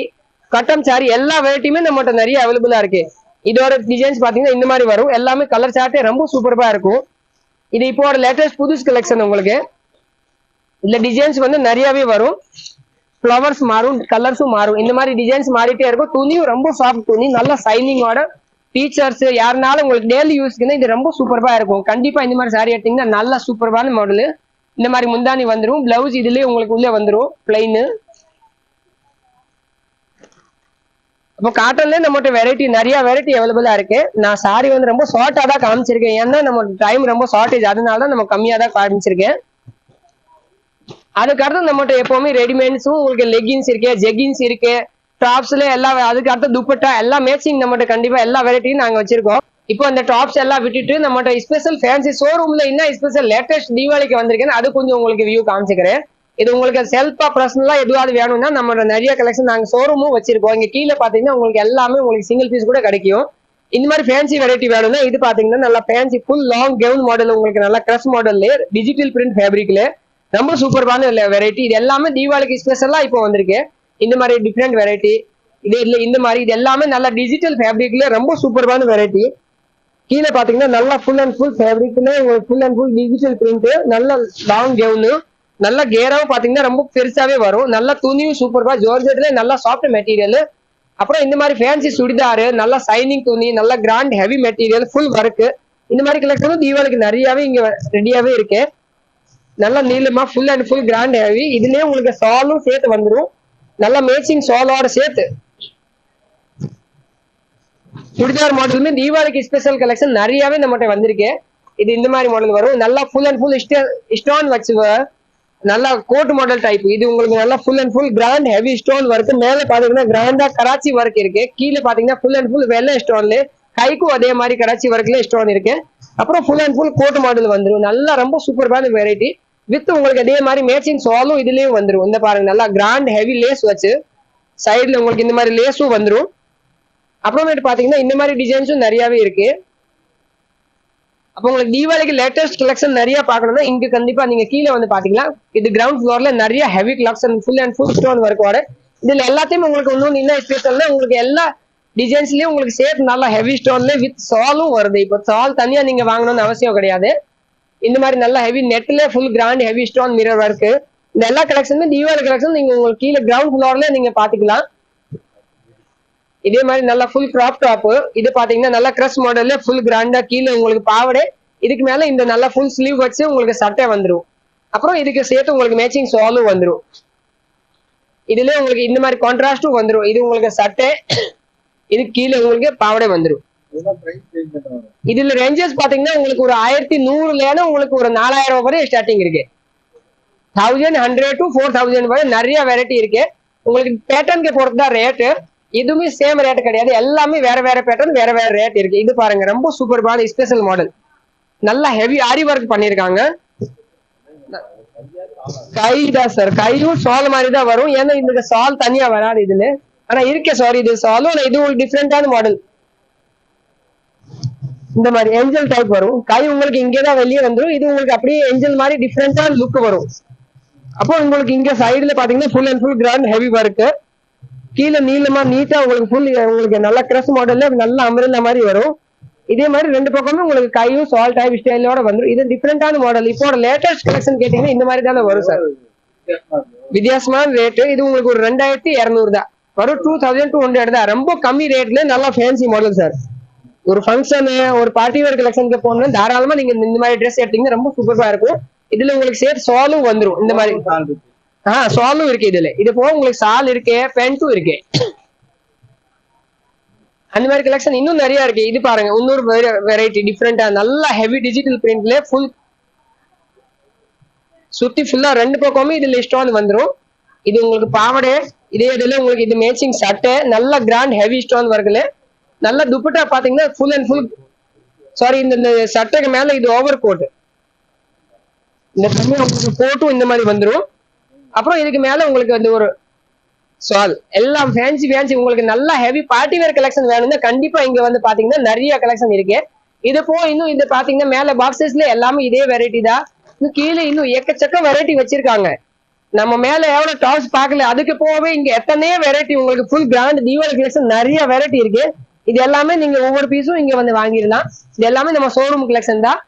கட்டம் சாரி எல்லா வெரைட்டியுமே நம்மகிட்ட நிறைய அவைலபிளா இருக்கு. இதோட டிசைன்ஸ் பாத்தீங்கன்னா இந்த மாதிரி வரும். எல்லாமே கலர் சார்ட்டே ரொம்ப சூப்பர்பா இருக்கும். இது இப்போ லேட்டஸ்ட் புதுசு கலெக்ஷன் உங்களுக்கு. இதுல டிசைன்ஸ் நிறையவே வரும். ஃபிளவர்ஸ் மாறும், கலர்ஸும் மாறும். இந்த மாதிரி டிசைன்ஸ் மாறிட்டே இருக்கும். துணியும் ரொம்ப சாஃப்ட் துணி, நல்ல சைனிங்கோட. டீச்சர்ஸ் யாருனாலும் உங்களுக்கு டெய்லி யூஸ்க்கு இது ரொம்ப சூப்பர்பா இருக்கும். கண்டிப்பா இந்த மாதிரி சாரி எடுத்தீங்கன்னா நல்ல சூப்பர்பான மாடலு. இந்த மாதிரி முந்தானி வந்துடும், பிளவுஸ் இதுலயே உங்களுக்கு உள்ள வந்துடும் பிளைனு. அப்போ காட்டன்ல நம்மகிட்ட வெரைட்டி நிறைய வெரைட்டி அவைலபிளா இருக்கு. நான் சாரி ரொம்ப ஷார்ட்டா தான் காமிச்சிருக்கேன். ஏன்னா நம்ம டைம் ரொம்ப ஷார்டேஜ், அதனாலதான் நம்ம கம்மியா தான் காமிச்சிருக்கேன். அதுக்கடுத்து நம்மகிட்ட எப்பவுமே ரெடிமேட்ஸும் உங்களுக்கு லெகின்ஸ் இருக்கு, ஜெகின்ஸ் இருக்கு, டாப்ஸ்ல எல்லாம். அதுக்கு அடுத்து துப்பட்டா எல்லாம் மேட்சிங் நம்மகிட்ட கண்டிப்பா எல்லா வெரைட்டியும் நாங்க வச்சிருக்கோம். இப்போ அந்த டாப்ஸ் எல்லாம் விட்டுட்டு நம்மகிட்ட ஸ்பெஷல் ஃபேன்சி ஷோரூம்ல என்ன ஸ்பெஷல் லேட்டஸ்ட் தீபாவளிக்கு வந்திருக்கேன்னு அது கொஞ்சம் உங்களுக்கு வியூ காமிச்சுக்கிறேன். இது உங்களுக்கு செல்ஃபா பர்சனலா எதுவாது வேணும்னா நம்மளோட நிறைய கலெக்ஷன் நாங்க ஷோரூமும் வச்சிருக்கோம். இங்க கீழே பாத்தீங்கன்னா உங்களுக்கு எல்லாமே உங்களுக்கு சிங்கிள் பீஸ் கூட கிடைக்கும். இந்த மாதிரி ஃபேன்சி வெரைட்டி வேணும்னா இது பாத்தீங்கன்னா நல்லா fancy full long gown model, உங்களுக்கு நல்லா கிரஷ் மாடல்ல டிஜிட்டல் பிரிண்ட் ஃபேப்ரிக்ல ரொம்ப சூப்பர்பான வெரைட்டி. இது எல்லாமே தீபாவளிக்கு ஸ்பெஷலா இப்போ வந்திருக்கு. இந்த மாதிரி டிஃப்ரெண்ட் வெரைட்டி இது இல்ல, இந்த மாதிரி இது எல்லாமே நல்லா டிஜிட்டல் ஃபேப்ரிக்ல ரொம்ப சூப்பர்பான வெரைட்டி. கீழே பாத்தீங்கன்னா நல்லா ஃபுல் அண்ட் ஃபுல் ஃபேப்ரிக்ல உங்களுக்கு full and full digital print, நல்ல லாங் கவுனு, நல்ல கேராவும் பாத்தீங்கன்னா ரொம்ப பெருசாவே வரும். நல்ல துணியும் சூப்பர்பா, ஜோர்ஜெட்ல நல்லா சாஃப்ட் மெட்டீரியல். அப்புறம் இந்த மாதிரி ஃபேன்சி சுடிதாரு, நல்லா சைனிங் துணி, நல்ல grand heavy material, full work. இந்த மாதிரி கலெக்ஷனும் தீபாவளிக்கு நிறையவே இங்க ரெடியாவே இருக்கு. நல்லா நீளமா full and full grand heavy. இதுலயே உங்களுக்கு சாலும் சேர்த்து வந்துடும், நல்ல மேட்சிங் சாலோட சேர்த்து. சுடிதார் மாடலுமே தீபாவளிக்கு ஸ்பெஷல் கலெக்ஷன் நிறையவே நம்மகிட்ட வந்திருக்கு. இது இந்த மாதிரி மாடல் வரும். நல்லா ஃபுல் அண்ட் ஃபுல் ஸ்டோன் வச்சு நல்லா கோட் மாடல் டைப். இது உங்களுக்கு நல்லா full and full grand heavy stone work. மேல பாத்தீங்கன்னா கிராண்டா கராச்சி ஒர்க் இருக்கு. கீழே பாத்தீங்கன்னா ஃபுல் அண்ட் ஃபுல் வெள்ளை ஸ்டோன்ல, கைக்கும் அதே மாதிரி கராச்சி ஒர்க்ல ஸ்டோன் இருக்கு. அப்புறம் full and full code model வந்துடும். நல்லா ரொம்ப சூப்பர்பான வெரைட்டி. வித் உங்களுக்கு அதே மாதிரி மேட்சிங் சாலும் இதுலயும் வந்துடும். இந்த பாருங்க நல்லா கிராண்ட் ஹெவி லேஸ் வச்சு சைட்ல உங்களுக்கு இந்த மாதிரி லேஸும் வந்துடும். அப்புறமேட்டு பாத்தீங்கன்னா இந்த மாதிரி டிசைன்ஸும் நிறையவே இருக்கு. அப்போ உங்களுக்கு தீபாவளிக்கு லேட்டஸ்ட் கலெக்ஷன் நிறைய பாக்கணும்னா இங்க கண்டிப்பா நீங்க கீழே பாத்தீங்கன்னா இது கிரவுண்ட் ஃப்ளோர்ல நிறைய heavy collection full and full stone ஒர்க்கோட. இதுல எல்லாத்தையும் உங்களுக்கு இன்னொன்னு என்ன ஸ்பெஷல்னா உங்களுக்கு எல்லா டிசைன்ஸ்லயும் உங்களுக்கு சேர்த்து நல்லா ஹெவி ஸ்டோன்ல வித் சாலும் வருது. இப்போ சால் தனியா நீங்க வாங்கணும்னு அவசியம் கிடையாது. இந்த மாதிரி நல்லா ஹெவி நெட்ல full grand heavy stone mirror work. இந்த எல்லா கலெக்ஷனுமே தீபாவளி கலெக்ஷன் நீங்க உங்களுக்கு கீழே கிரவுண்ட் ஃப்ளோர்ல நீங்க பாத்துக்கலாம். இதே மாதிரி நல்லா ஃபுல் கிராப் டாப். இது பாத்தீங்கன்னா நல்லா கிரஷ் மாடல்ல ஃபுல் கிராண்டா கீழே உங்களுக்கு பாவடை, இதுக்கு மேல இந்த நல்லா ஃபுல் ஸ்லீவ் வச்சு உங்களுக்கு சட்டை வந்துடும். அப்புறம் இதுக்கு சேர்த்து உங்களுக்கு மேட்சிங் சாலும் வந்துடும். இதுல உங்களுக்கு இந்த மாதிரி கான்ட்ராஸ்டும் வந்துடும். இது உங்களுக்கு சட்டை, இது கீழே உங்களுக்கு பாவடை வந்துடும். இதுல ரேஞ்சஸ் பாத்தீங்கன்னா உங்களுக்கு ஒரு 1100 உங்களுக்கு ஒரு 4000 வரை ஸ்டார்டிங் இருக்கு. 1100 to 4000 வரை நிறைய வெரைட்டி இருக்கு. உங்களுக்கு பேட்டர்னுக்கு பொறுத்துதான் ரேட்டு. இதுவுமே சேம் ரேட் கிடையாது, எல்லாமே வேற வேற பேட்டர்ன் வேற வேற ரேட் இருக்கு. இது பாருங்க ரொம்ப சூப்பர்பான ஸ்பெஷல் மாடல், நல்லா ஹெவி ஆரி ஒர்க் பண்ணிருக்காங்க. கைதான் சார், கையும் சால் மாதிரி தான் வரும். ஏன்னா இந்த சால் தனியா வராது இதுல. ஆனா இருக்கே சாரி இது சாலும், இது ஒரு டிஃப்ரெண்டான மாடல். இந்த மாதிரி ஏஞ்சல் டைப் வரும். கை உங்களுக்கு இங்கேதான் வெளியே வந்துடும். இது உங்களுக்கு அப்படியே ஏஞ்சல் மாதிரி டிஃப்ரெண்டா லுக் வரும். அப்போ உங்களுக்கு இங்க சைடுல பாத்தீங்கன்னா full and full grand heavy work, கீழே நீளமா நீட்டா உங்களுக்கு ஃபுல் உங்களுக்கு நல்ல கிரஸ் மாடல்ல நல்ல அம்பரல்லா மாதிரி வரும். இதே மாதிரி ரெண்டு பக்கமும் உங்களுக்கு கையும் சால் டைப் ஸ்டைலோட வந்துடும். இது டிஃப்ரெண்டான மாடல். இப்போ லேட்டஸ்ட் கலெக்ஷன் கேட்டீங்கன்னா இந்த மாதிரி தானே வரும் சார். வித்தியாசமான ரேட்டு. இது உங்களுக்கு ஒரு 2200 தான் வரும். 2200 தான். ரொம்ப கம்மி ரேட்ல நல்லா ஃபேன்சி மாடல் சார். ஒரு ஃபங்க்ஷன் ஒரு பார்ட்டி வேர் கலெக்ஷனுக்கு போனா தாராளமா நீங்க இந்த மாதிரி ட்ரெஸ் எடுத்தீங்கன்னா ரொம்ப சூப்பரா இருக்கும். இதுல உங்களுக்கு சேர்த்து சாலும் வந்துடும். இந்த மாதிரி சாலும் இருக்கு இதுல. இது போக உங்களுக்கு சால் இருக்கு, பேண்ட்டும் இருக்கு. அந்த மாதிரி கலெக்ஷன் இன்னும் நிறைய இருக்கு. இது பாருங்க இன்னொரு வெரைட்டி டிஃப்ரெண்டா நல்ல ஹெவி டிஜிட்டல் பிரிண்ட்ல ஃபுல் சுத்தி ஃபுல்லா ரெண்டு பக்கமுமே இதுல ஸ்டோன் வந்துடும். இது உங்களுக்கு பாவடை, இதே இதுல உங்களுக்கு இது மேட்சிங் சட்டை நல்ல கிராண்ட் ஹெவி ஸ்டோன் ஒர்க்ல நல்ல துப்பட்டா பாத்தீங்கன்னா ஃபுல் அண்ட் ஃபுல் சாரி இந்த சட்டைக்கு மேல இது ஓவர் கோட், இந்த தண்ணி உங்களுக்கு கோட்டும் இந்த மாதிரி வந்துடும். அப்புறம் இதுக்கு மேல உங்களுக்கு வந்து ஒரு சால் எல்லாம் ஃபேன்சி ஃபேன்சி உங்களுக்கு நல்ல ஹெவி பார்ட்டி வேர் கலெக்ஷன் வேணும்னா கண்டிப்பா இங்க வந்து பாத்தீங்கன்னா நிறைய கலெக்ஷன் இருக்கு. இது போ இன்னும் இது பாத்தீங்கன்னா மேல பாக்ஸஸ்ல எல்லாமே இதே வெரைட்டி தான். இன்னும் கீழே இன்னும் எக்கச்சக்க வெரைட்டி வச்சிருக்காங்க. நம்ம மேல எவ்வளவு டாப்ஸ் பார்க்கல, அதுக்கு போகவே இங்க எத்தனையோ வெரைட்டி உங்களுக்கு ஃபுல் கிராண்ட் தீபாவளி கலெக்ஷன் நிறைய வெரைட்டி இருக்கு. இது எல்லாமே நீங்க ஒவ்வொரு பீஸும் இங்க வந்து வாங்கிடலாம். இது எல்லாமே நம்ம ஷோரூம் கலெக்ஷன் தான்.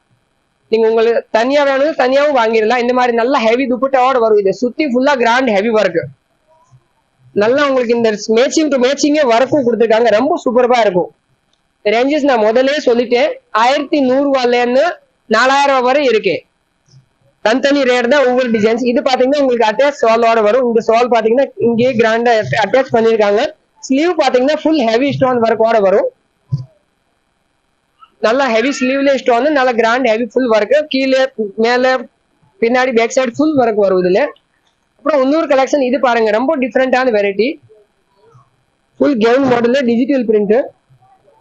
நீங்க உங்களுக்கு தனியா வேணும் தனியாவும் வாங்கிடலாம். இந்த மாதிரி நல்ல ஹெவி துப்பட்டாவோட வரும். இது சுத்தி ஃபுல்லா கிராண்ட் ஹெவி ஒர்க் நல்லா உங்களுக்கு இந்த மேட்சிங் டு மேட்சிங்கே ஒர்க்கும் கொடுத்துருக்காங்க. ரொம்ப சூப்பரா இருக்கும். ரேஞ்சஸ் நான் முதலே சொல்லிட்டேன். 1100 4000 வரை இருக்கு. தனித்தனி ரேட் தான் ஒவ்வொரு டிசைன்ஸ். இது பாத்தீங்கன்னா உங்களுக்கு அட்டாச் சாலோட வரும். இந்த சால் பாத்தீங்கன்னா இங்கே கிராண்டா அட்டாச் பண்ணிருக்காங்க. ஸ்லீவ் பாத்தீங்கன்னா ஃபுல் ஹெவி ஸ்டோன் ஒர்க்கோட வரும். நல்லா ஹெவி ஸ்லீவ்ல ஸ்டோன் நல்ல கிராண்ட் ஹெவி ஃபுல் ஒர்க், கீழே மேல பின்னாடி பேக் சைடு ஃபுல் ஒர்க் வரும் இதுல. அப்புறம் இன்னொரு கலெக்ஷன் இது பாருங்க ரொம்ப டிஃப்ரெண்டான வெரைட்டி ஃபுல் கவுன் மாடல்ல டிஜிட்டல் பிரிண்ட்.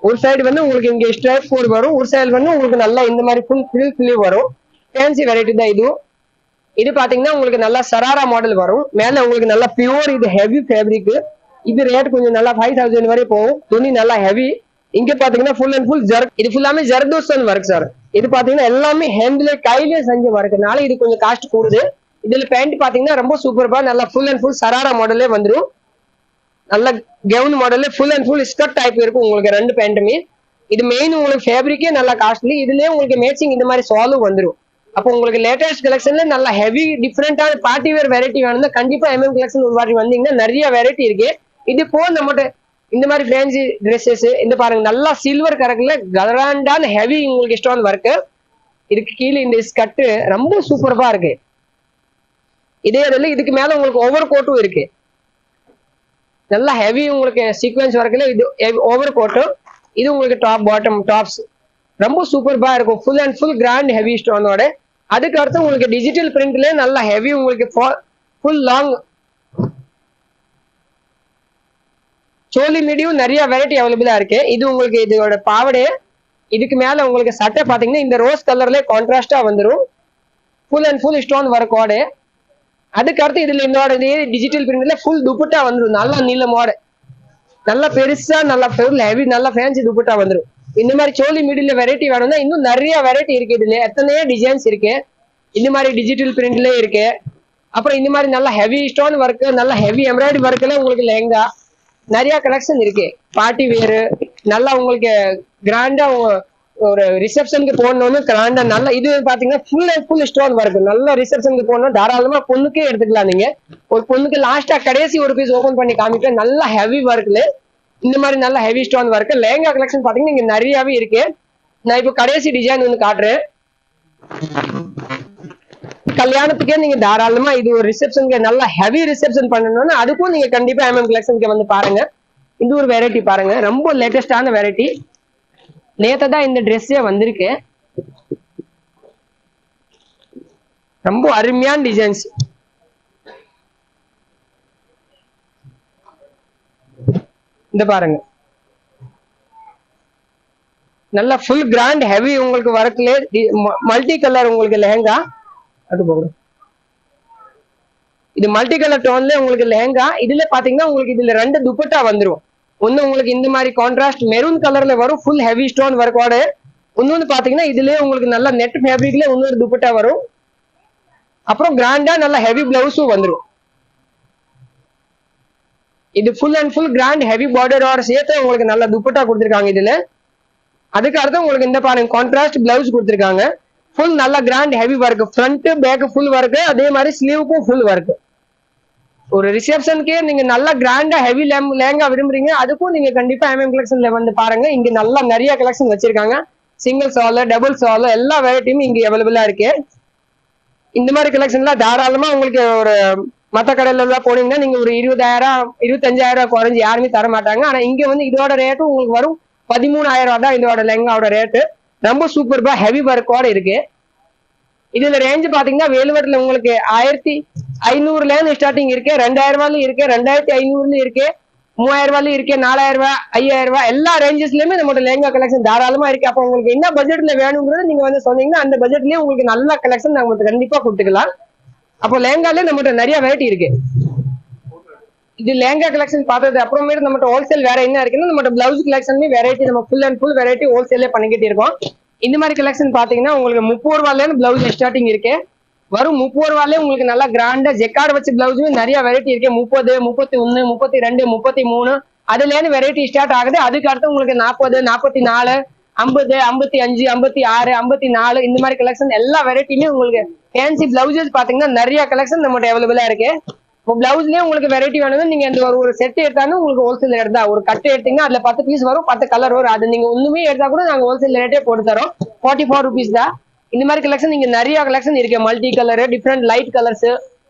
ஒரு சைடு வந்து உங்களுக்கு இங்க ஸ்ட்ரைப் கோட் வரும், ஒரு சைடு வந்து உங்களுக்கு நல்லா இந்த மாதிரி ஃபுல் ஸ்லீவ் வரும். ஃபேன்சி வெரைட்டி தான் இது. இது பாத்தீங்கன்னா உங்களுக்கு நல்லா சராரா மாடல் வரும். மேல உங்களுக்கு நல்லா பியூர் இது ஹெவி ஃபேப்ரிக். இது ரேட் கொஞ்சம் நல்லா 5000 வரை போகும். துணி நல்லா ஹெவி. இங்க பாத்தீங்கன்னா ஃபுல் அண்ட் ஃபுல் ஜர்க், இது ஃபுல்லாமே ஜர்தோசன் ஒர்க் சார். இது பாத்தீங்கன்னா எல்லாமே ஹேண்ட்ல கையில செஞ்ச ஒர்க்னால இது கொஞ்சம் காஸ்ட் கூடுது. இதுல பேண்ட் பாத்தீங்கன்னா ரொம்ப சூப்பர்பா நல்லா ஃபுல் அண்ட் ஃபுல் சராரா மாடல்லே வந்துடும். நல்ல கவுன் மாடல்ல full and full skirt type இருக்கும் உங்களுக்கு ரெண்டு பேண்ட்டுமே. இது மெயின் உங்களுக்கு ஃபேப்ரிக்கே நல்லா காஸ்ட்லி. இதுலயே உங்களுக்கு மேட்சிங் இந்த மாதிரி சாலும் வந்துடும். அப்போ உங்களுக்கு லேட்டஸ்ட் கலெக்ஷன்ல நல்ல ஹெவி டிஃப்ரெண்டான பார்ட்டி வேர் வெரைட்டி வேணும்னா கண்டிப்பா MM கலெக்ஷன் ஒரு வாட்டி வந்தீங்கன்னா நிறைய வெரைட்டி இருக்கு. இது போ நம்மகிட்ட இந்த மாதிரி ஃபேன்சி ட்ரெஸ்ஸஸ் இந்த பாருங்க நல்லா சில்வர் கலர்ல கிராண்டான ஹெவி உங்களுக்கு ஸ்டோன் ஒர்க். இதுக்கு கீழே இந்த ஸ்கர்ட் ரொம்ப சூப்பர்பா இருக்கு. இதே இதுல இதுக்கு மேல உங்களுக்கு ஓவர் கோட்டும் இருக்கு. நல்லா ஹெவி உங்களுக்கு சீக்வென்ஸ் ஒர்க்ல இது ஓவர் கோட்டும். இது உங்களுக்கு டாப் பாட்டம் டாப்ஸ் ரொம்ப சூப்பர்பா இருக்கும். Full and full grand heavy ஸ்டோனோட. அதுக்கு அடுத்து உங்களுக்கு டிஜிட்டல் பிரிண்ட்ல நல்லா ஹெவி உங்களுக்கு ஃபுல் லாங் சோலி மீடியும் நிறைய வெரைட்டி அவைலபிளா இருக்கு. இது உங்களுக்கு இதோட பாவடை. இதுக்கு மேல உங்களுக்கு சட்டை பாத்தீங்கன்னா இந்த ரோஸ் கலர்ல கான்ட்ராஸ்டா வந்துடும். ஃபுல் அண்ட் ஃபுல் ஸ்டோன் ஒர்க்கோட. அதுக்கு அடுத்து இதுல என்னோட டிஜிட்டல் பிரிண்ட்ல ஃபுல் துப்பட்டா வந்துடும். நல்லா நீளமோட நல்லா பெருசா நல்லா ஹெவி நல்லா ஃபேன்சி துப்பட்டா வந்துடும். இந்த மாதிரி சோலி மீடியில வெரைட்டி வேணும்னா இன்னும் நிறைய வெரைட்டி இருக்கு. இதுல எத்தனையோ டிசைன்ஸ் இருக்கு. இந்த மாதிரி டிஜிட்டல் பிரிண்ட்ல இருக்கு. அப்புறம் இந்த மாதிரி நல்லா ஹெவி ஸ்டோன் ஒர்க் நல்லா ஹெவி எம்ப்ராய்டரி ஒர்க்ல உங்களுக்கு லெஹங்கா நிறைய கலெக்ஷன் இருக்கு. பார்ட்டி வேரு நல்லா உங்களுக்கு கிராண்டா ஒரு ரிசப்ஷனுக்கு போடணும்னு கிராண்டா நல்லா இது பாத்தீங்கன்னா full and full stone work. நல்ல ரிசப்ஷனுக்கு போகணும் தாராளமா பொண்ணுக்கே எடுத்துக்கலாம். நீங்க ஒரு பொண்ணுக்கு லாஸ்டா கடைசி ஒரு பீஸ் ஓபன் பண்ணி காமிக்க நல்ல ஹெவி ஒர்க்ல இந்த மாதிரி நல்ல heavy stone work lehenga collection பாத்தீங்கன்னா இங்க நிறையவே இருக்கு. நான் இப்போ கடைசி டிசைன் ஒன்று காட்டுறேன். கல்யாணத்துக்கே நீங்க தாராளமா இது ஒரு ரிசப்ஷனுக்கு நல்லா ஹெவி ரிசப்ஷன் பண்ணணும்னா அதுக்கும் நீங்க கண்டிப்பா MM கலெக்ஷனுக்கு வந்து பாருங்க. இது ஒரு வெரைட்டி பாருங்க ரொம்ப லேட்டஸ்டான வெரைட்டி. நேத்து தான் இந்த ட்ரெஸ்ஸே வந்திருக்கு. ரொம்ப அருமையான டிசைன்ஸ். இந்த பாருங்க நல்ல ஃபுல் கிராண்ட் ஹெவி உங்களுக்கு ஒர்க்ல மல்டி கலர் உங்களுக்கு லெஹங்கா. அது போகும் இது மல்டி கலர் டோன்ல உங்களுக்கு லெஹங்கா. இதுல பாத்தீங்கன்னா உங்களுக்கு இதுல ரெண்டு துப்பட்டா வந்துடும். ஒன்னு உங்களுக்கு இந்த மாதிரி கான்ட்ராஸ்ட் மெரூன் கலர்ல வரும் ஃபுல் ஹெவி ஸ்டோன் ஒர்க்கோட. இன்னொன்னு பாத்தீங்கன்னா இதுலயே உங்களுக்கு நல்ல நெட் ஃபேப்ரிக்ல இன்னொரு துப்பட்டா வரும். அப்புறம் கிராண்டா நல்ல ஹெவி பிளவுஸும் வந்துடும். இது full and full grand heavy பார்டரோட சேர்த்து உங்களுக்கு நல்ல துப்பட்டா கொடுத்துருக்காங்க இதுல. அதுக்கு அடுத்து உங்களுக்கு இந்த பாருங்க கான்ட்ராஸ்ட் பிளவுஸ் கொடுத்துருக்காங்க. ஃபுல் நல்ல grand heavy work, front back full work, அதே மாதிரி ஸ்லீவுக்கும் ஃபுல் ஒர்க். ஒரு ரிசப்ஷனுக்கே நீங்க நல்லா கிராண்டா ஹெவி லேங்கா விரும்புறீங்க, அதுக்கும் நீங்க கண்டிப்பா MM கலெக்ஷன்ல வந்து பாருங்க. இங்க நல்லா நிறைய கலெக்ஷன் வச்சிருக்காங்க. சிங்கிள் சால், டபுள் சால் எல்லா வெரைட்டியும் இங்க அவைலபிளா இருக்கு. இந்த மாதிரி கலெக்ஷன்லாம் தாராளமா உங்களுக்கு ஒரு மத்த கடையில எல்லாம் போனீங்கன்னா நீங்க ஒரு 20,000 25,000 குறைஞ்சு யாருமே தர மாட்டாங்க. ஆனா இங்க வந்து இதோட ரேட்டும் உங்களுக்கு வரும் 13,000 தான் இதோட லெங்காவோட ரேட்டு. ரொம்ப சூப்பர்பா ஹெவி ஒர்க்கோட இருக்கு. இதுல ரேஞ்ச் பாத்தீங்கன்னா வேலுவட்டில உங்களுக்கு 1,500ல இருந்து ஸ்டார்டிங் இருக்கு, 2,000 ரூபாயிலும் இருக்கு, 2,500 இருக்கு, 3,000 ரூபாயிலும் இருக்கு, 4,000 ரூபாய், 5,000 ரூபாய் எல்லா ரேஞ்சஸ்லயுமே நம்மளோட லேங்கா கலெக்ஷன் தாராளமா இருக்கு. அப்ப உங்களுக்கு என்ன பட்ஜெட்ல வேணுங்கிறது நீங்க வந்து சொன்னீங்கன்னா அந்த பட்ஜெட்லயே உங்களுக்கு நல்ல கலெக்ஷன் நம்ம கண்டிப்பா கொடுத்துக்கலாம். அப்போ லேங்காலே நம்மகிட்ட நிறைய வெரைட்டி இருக்கு. இது லேங்கா கலெக்ஷன் பார்த்தது அப்புறமேட்டு நம்மகிட்ட ஹோல்சேல் வேற என்ன இருக்குன்னா நம்மகிட்ட பிளவுஸ் கலெக்ஷன் வெரைட்டி நம்ம ஃபுல் அண்ட் ஃபுல் வெரைட்டி ஹோல்சேலே பண்ணிக்கிட்டு இருக்கோம். இந்த மாதிரி கலெக்ஷன் பாத்தீங்கன்னா உங்களுக்கு 30 ரூபாயில இருந்து பிளவுஸ் ஸ்டார்டிங் இருக்கு. வரும் 30 ரூபாயிலே உங்களுக்கு நல்லா கிராண்டா ஜெக்கார்டு வச்சு பிளவுஸுமே நிறைய வெரைட்டி இருக்கு. 30, 31, 32, 33 அதுல இருந்து வெரைட்டி ஸ்டார்ட் ஆகுது. அதுக்கு அடுத்து உங்களுக்கு 40, 44, 50, 55, 56, 54 இந்த மாதிரி கலெக்ஷன் எல்லா வெரைட்டியுமே உங்களுக்கு ஃபேன்சி பிளவுசஸ் பாத்தீங்கன்னா நிறைய கலெக்ஷன் நம்மகிட்ட அவைலபிளா இருக்கு. இப்போ பிளவுஸ்லயே உங்களுக்கு வெரைட்டி வேணும், நீங்க இந்த ஒரு செட் எடுத்தாலும் உங்களுக்கு ஹோல்சேல் ரேட் தான். ஒரு கட்டு எடுத்தீங்கன்னா அதுல 10 பீஸ் வரும், 10 கலர் வரும். அது நீங்க ஒண்ணுமே எடுத்தா கூட நாங்க ஹோல்சேல் ரேட்டே போட்டு தரோம். 44 rupees தான். இந்த மாதிரி கலெக்ஷன் நீங்க நிறைய கலெக்ஷன் இருக்கு. Multi colour, different light colours,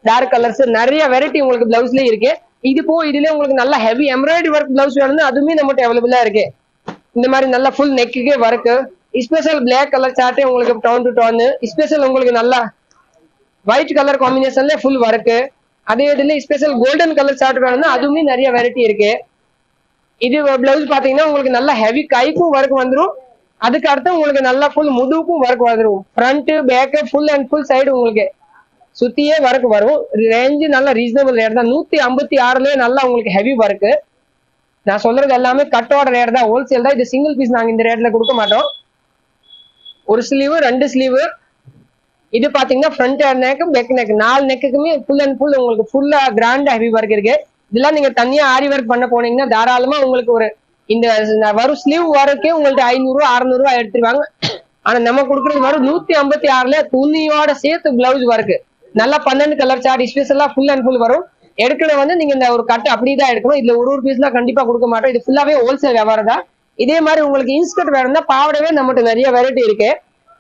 dark colours நிறைய வெரைட்டி உங்களுக்கு பிளவுஸ்லயே இருக்கு. இது போ இதுல உங்களுக்கு நல்ல ஹெவி எம்ப்ராய்டரி ஒர்க் பிளவுஸ் வேணும், அதுவுமே நம்மகிட்ட அவைலபிளா இருக்கு. இந்த மாதிரி நல்ல ஃபுல் நெக்குக்கே ஒர்க், ஸ்பெஷல் பிளாக் கலர் சார்ட் உங்களுக்கு டோன் டு டோன், ஸ்பெஷல் உங்களுக்கு நல்லா ஒயிட் கலர் காம்பினேஷன்ல ஃபுல் ஒர்க். அதே இதுல ஸ்பெஷல் கோல்டன் கலர் சார்ட் வேணும்னா அதுவுமே நிறைய வெரைட்டி இருக்கு. இது பிளவுஸ் பாத்தீங்கன்னா உங்களுக்கு நல்ல ஹெவி கைக்கும் ஒர்க் வந்துடும். அதுக்கு அடுத்து உங்களுக்கு நல்லா ஃபுல் முதுகுக்கும் ஒர்க் வந்துடும். Front back full and full side உங்களுக்கு சுத்தியே ஒர்க் வரும். ரேஞ்சு நல்ல ரீசனபிள் ரேட் தான். 156லயே நல்லா உங்களுக்கு ஹெவி ஒர்க். நான் சொல்றது எல்லாமே கட்டோட ரேட் தான், ஹோல்சேல் தான். இது சிங்கிள் பீஸ் நாங்க இந்த ரேட்ல கொடுக்க மாட்டோம். ஒரு ஸ்லீவ், 2 ஸ்லீவ். இது பாத்தீங்கன்னா ஃப்ரண்ட் நெக், பேக் நெக் 4 நெக்குக்குமே ஃபுல் அண்ட் ஃபுல் உங்களுக்கு ஃபுல்லா கிராண்ட் ஹெவி ஒர்க் இருக்கு. இதெல்லாம் நீங்க தனியா ஆரி ஒர்க் பண்ண போனீங்கன்னா தாராளமா உங்களுக்கு ஒரு இந்த வரும் ஸ்லீவ் ஒர்க்கே உங்களுக்கு 500 600 எடுத்துருவாங்க. ஆனா நம்ம கொடுக்குறது வரும் 156ல துணியோட சேர்த்து பிளவுஸ் ஒர்க் நல்லா 12 கலர் சார்ட் ஸ்பெஷலா ஃபுல் அண்ட் ஃபுல் வரும். எடுக்கணும் வந்து நீங்க இந்த ஒரு கட்டு அப்படிதான் எடுக்கணும். இதுல ஒரு பீஸ்லாம் கண்டிப்பா கொடுக்க மாட்டோம். இது ஃபுல்லாவே ஹோல்சேல் வியாபாரம் தான். இதே மாதிரி உங்களுக்கு இன்ஸ்கர்ட் வேணும்னா பாவடவே நம்மகிட்ட நிறைய வெரைட்டி இருக்கு.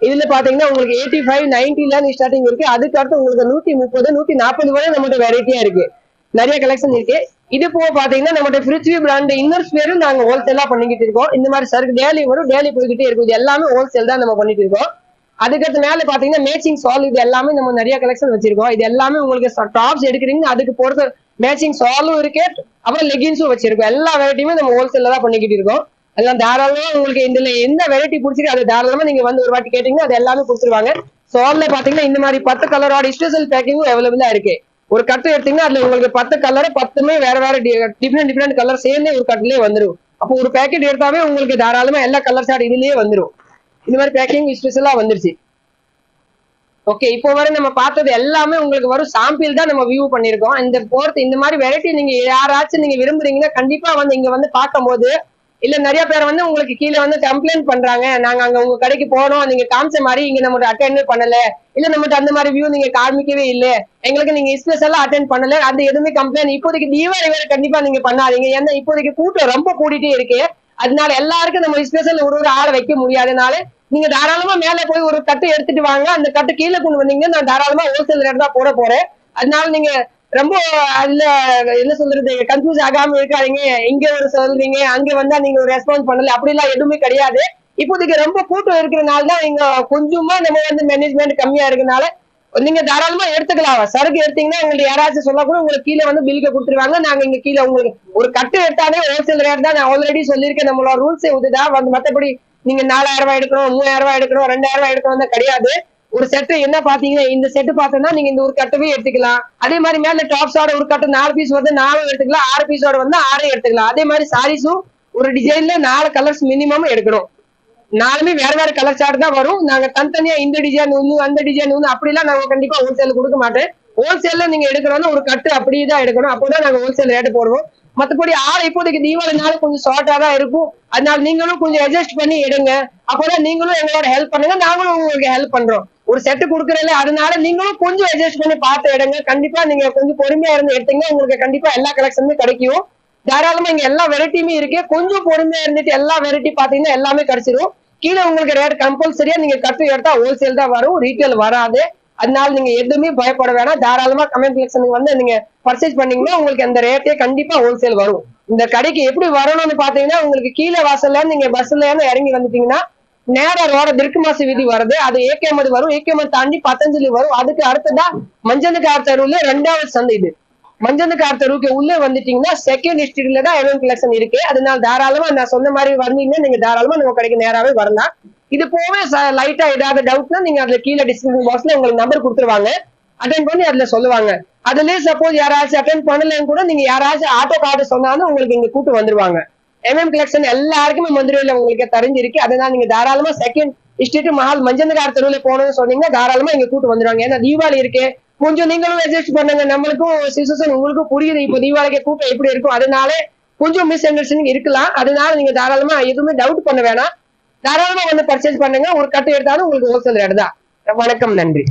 இதுல பாத்தீங்கன்னா உங்களுக்கு 85, 90 ஸ்டார்டிங் இருக்கு. அதுக்கு அடுத்து உங்களுக்கு 130, 140 வரை நம்மகிட்ட வெரைட்டியா இருக்கு, நிறைய கலெக்ஷன் இருக்கு. இது போக பாத்தீங்கன்னா நம்மகிட்ட பிரித்வி பிராண்ட் இன்னர்ஸ் பேரும் நாங்க ஹோல்சேலா பண்ணிக்கிட்டு இருக்கோம். இந்த மாதிரி சருக்கு டெய்லி வரும், டெய்லி போய்கிட்டே இருக்கும். இது எல்லாமே ஹோல்சேல் தான் நம்ம பண்ணிட்டு இருக்கோம். அதுக்கடுத்து மேல பாத்தீங்கன்னா மேட்சிங் சால், இது எல்லாமே நம்ம நிறைய கலெக்ஷன் வச்சிருக்கோம். இது எல்லாமே உங்களுக்கு டாப்ஸ் எடுக்கிறீங்க அதுக்கு பொறுத்த மேட்சிங் சாலும் இருக்கு, அப்புறம் லெகின்ஸும் வச்சிருக்கோம். எல்லா வெரைட்டியுமே நம்ம ஹோல்சேல்ல தான் பண்ணிக்கிட்டு இருக்கோம். எல்லாம் தாராளமா உங்களுக்கு இதுல எந்த வெரைட்டி பிடிச்சிருக்கு அது தாராளமா நீங்க வந்து ஒரு வாட்டி கேட்டீங்கன்னா அது எல்லாமே கொடுத்துருவாங்க. சால்ல பாத்தீங்கன்னா இந்த மாதிரி 10 கலரோட ஸ்பெஷல் பேக்கிங்கும் அவைலபிளா இருக்கு. ஒரு கட்டு எடுத்தீங்கன்னா அதுல உங்களுக்கு 10 கலர் 10மே வேற வேற டிஃப்ரெண்ட் கலர் சேர்ந்தே ஒரு கட்டுலயே வந்துடும். அப்போ ஒரு பேக்கெட் எடுத்தாவே உங்களுக்கு தாராளமா எல்லா கலர் சார்ட் இதுலயே வந்துடும். இந்த மாதிரி பேக்கிங் ஸ்பெஷலா வந்துருச்சு. ஓகே, இப்போ வரை நம்ம பார்த்தது எல்லாமே உங்களுக்கு வரும் சாம்பிள் தான் நம்ம வியூ பண்ணிருக்கோம். இந்த போர்த்து இந்த மாதிரி வெரைட்டி நீங்க யாராச்சும் நீங்க விரும்புறீங்கன்னா கண்டிப்பா வந்து இங்க வந்து பார்க்கும்போது, இல்ல நிறைய பேர் வந்து உங்களுக்கு கீழே வந்து கம்ப்ளைண்ட் பண்றாங்க, நாங்க அங்க உங்க கடைக்கு போனோம், நீங்க காமிச்ச மாதிரி இங்க நம்ம அட்டெண்ட் பண்ணல, இல்ல நம்மகிட்ட அந்த மாதிரி வியூ நீங்க காமிக்கவே இல்லை, எங்களுக்கு நீங்க ஸ்பெஷலா அட்டெண்ட் பண்ணல, அது எதுவுமே கம்ப்ளைண்ட் இப்போதைக்கு தீபாவளி வேற கண்டிப்பா நீங்க பண்ணாதீங்க. ஏன்னா இப்போதைக்கு கூட்டம் ரொம்ப கூட்டிட்டே இருக்கு. அதனால எல்லாருக்கும் நம்ம ஸ்பெஷல் ஒரு ஆளை வைக்க முடியாதனால நீங்க தாராளமா மேல போய் ஒரு கட்டு எடுத்துட்டு வாங்க. அந்த கட்டு கீழே கொண்டு வந்தீங்கன்னா நான் தாராளமா ஹோல்சேல் ரேட் தான் போட போறேன். அதனால நீங்க ரொம்ப அதுல என்ன சொல்றது கன்ஃபியூஸ் ஆகாம இருக்காதீங்க. இங்க ஒரு சொல்றீங்க அங்க வந்தா நீங்க ஒரு ரெஸ்பான்ஸ் பண்ணல, அப்படி எல்லாம் எதுவுமே கிடையாது. இப்போதைக்கு ரொம்ப கூட்டம் இருக்கிறதுனால தான் நீங்க கொஞ்சமா நம்ம வந்து மேனேஜ்மெண்ட் கம்மியா இருக்கனால நீங்க தாராளமா எடுத்துக்கலாம். சரக்கு எடுத்தீங்கன்னா உங்களுக்கு யாராச்சும் சொல்ல கூட உங்களுக்கு கீழே வந்து பில்க கொடுத்துருவாங்க. நாங்க இங்க கீழே உங்களுக்கு ஒரு கட்டு எடுத்தாலே ஹோல்சேல் ரேட் தான். நான் ஆல்ரெடி சொல்லியிருக்கேன், நம்மளோட ரூல்ஸே இதுதான் வந்து. மற்றபடி நீங்க 4000 ரூபாய் எடுக்கணும், 3000 ரூபாய் எடுக்கணும், 2000 ரூபாய் எடுக்கணும் தான் கிடையாது. ஒரு செட்டு என்ன பாத்தீங்கன்னா இந்த செட்டு பார்த்தோம்னா நீங்க இந்த ஒரு கட்டவே எடுத்துக்கலாம். அதே மாதிரி மேல டாப்ஸோட ஒரு கட்டு 4 பீஸ் வந்து 4 எடுத்துக்கலாம், 6 பீஸோட வந்து 6 எடுத்துக்கலாம். அதே மாதிரி சாரீஸும் ஒரு டிசைன்ல 4 கலர்ஸ் மினிமம் எடுக்கணும். நாலுமே வேற வேற கலர் சார்ட் தான் வரும். நாங்க தனித்தனியா இந்த டிசைன் ஒண்ணு அந்த டிசைன் ஒண்ணு அப்படிலாம் நாங்க கண்டிப்பா ஹோல்சேல் கொடுக்க மாட்டேன். ஹோல்சேல்ல நீங்க எடுக்கணும்னா ஒரு கட்டு அப்படியே தான் எடுக்கணும். அப்போதான் நாங்க ஹோல்சேல் ரேட்டு போடுவோம். மத்தபடி இப்போதைக்கு தீபாவளினால கொஞ்சம் ஷார்ட்டா தான் இருக்கும். அதனால நீங்களும் கொஞ்சம் அட்ஜஸ்ட் பண்ணி எடுங்க. அப்போதான் நீங்களும் எங்களோட ஹெல்ப் பண்ணுங்க, நாங்களும் உங்களுக்கு ஹெல்ப் பண்றோம். ஒரு செட்டு கொடுக்குறதுல அதனால நீங்களும் கொஞ்சம் அட்ஜஸ்ட் பண்ணி பார்த்து எடுங்க. கண்டிப்பா நீங்க கொஞ்சம் பொறுமையா இருந்து எடுத்தீங்கன்னா உங்களுக்கு கண்டிப்பா எல்லா கலெக்ஷனுமே கிடைக்கும். தாராளமா இங்க எல்லா வெரைட்டியுமே இருக்கு. கொஞ்சம் பொறுமையா இருந்துட்டு எல்லா வெரைட்டி பாத்தீங்கன்னா எல்லாமே கிடைச்சிரும். கீழே உங்களுக்கு ரேட் கம்பல்சரியா நீங்க கட்டு எடுத்தா ஹோல்சேல் தான் வரும், ரீட்டைல் வராது. அதனால நீங்க எதுவுமே பயப்பட வேணாம். தாராளமா கமெண்ட் கலெக்ஷனுக்கு வந்து நீங்க பர்ச்சேஸ் பண்ணீங்கன்னா உங்களுக்கு அந்த ரேட்டே கண்டிப்பா ஹோல்சேல் வரும். இந்த கடைக்கு எப்படி வரணும்னு பாத்தீங்கன்னா உங்களுக்கு கீழே வாசல்ல நீங்க பஸ்ல இறங்கி வந்துட்டீங்கன்னா நேரா ரோட திருக்கு மாசு வீதி வருது. அது ஏகேமது வரும். ஏகேமது தாண்டி பத்தஞ்சலி வரும். அதுக்கு அடுத்ததான் மஞ்சளுக்கார் தெருவுல 2வது சந்தை. இது மஞ்சளுக்கார் தெருவுக்கு உள்ளே வந்துட்டீங்கன்னா செகண்ட் ஸ்ட்ரீட்ல தான் எம்எம் கலெக்ஷன் இருக்கு. அதனால தாராளமா நான் சொன்ன மாதிரி வந்தீங்கன்னா நீங்க தாராளமா நம்ம கடைக்கு நேராவே வரலாம். இது போவே லைட்டா ஏதாவது டவுட்னா நீங்க அதுல கீழே டிஸ்கிரிப்ஷன் பாக்ஸ்ல உங்களுக்கு நம்பர் கொடுத்துருவாங்க. அட்டென்ட் பண்ணி அதுல சொல்லுவாங்க. அதுலயே சப்போஸ் யாராச்சும் அட்டென்ட் பண்ணலன்னு கூட நீங்க யாராச்சும் ஆட்டோ கார்டு சொன்னாலும் உங்களுக்கு இங்க கூட்டு வந்துருவாங்க. எம்எம் கலெக்ஷன் எல்லாருக்குமே மதுரையில உங்களுக்கு தெரிஞ்சிருக்கு. அதனால நீங்க தாராளமா செகண்ட் ஸ்ட்ரீட் மஹால் மஞ்சளுக்கார் தெருவுல போகணும்னு சொன்னீங்கன்னா தாராளமா இங்க கூட்டு வந்துருவாங்க. ஏன்னா தீபாவளி இருக்கு, கொஞ்சம் நீங்களும் அட்ஜஸ்ட் பண்ணுங்க. நம்மளுக்கும் சிச்சுவேஷன் உங்களுக்கும் புரியுது. இப்போ தீபாவளிக்கு கூட்டம் எப்படி இருக்கும், அதனால கொஞ்சம் மிஸ் அண்டர்ஸ்டாண்டிங் இருக்கலாம். அதனால நீங்க தாராளமா எதுவுமே டவுட் பண்ண வேணாம். தாராளமா வந்து பர்ச்சேஸ் பண்ணுங்க. ஒரு கட்டு எடுத்தாலும் உங்களுக்கு ஹோல்சேல் ரேட் தான். வணக்கம், நன்றி.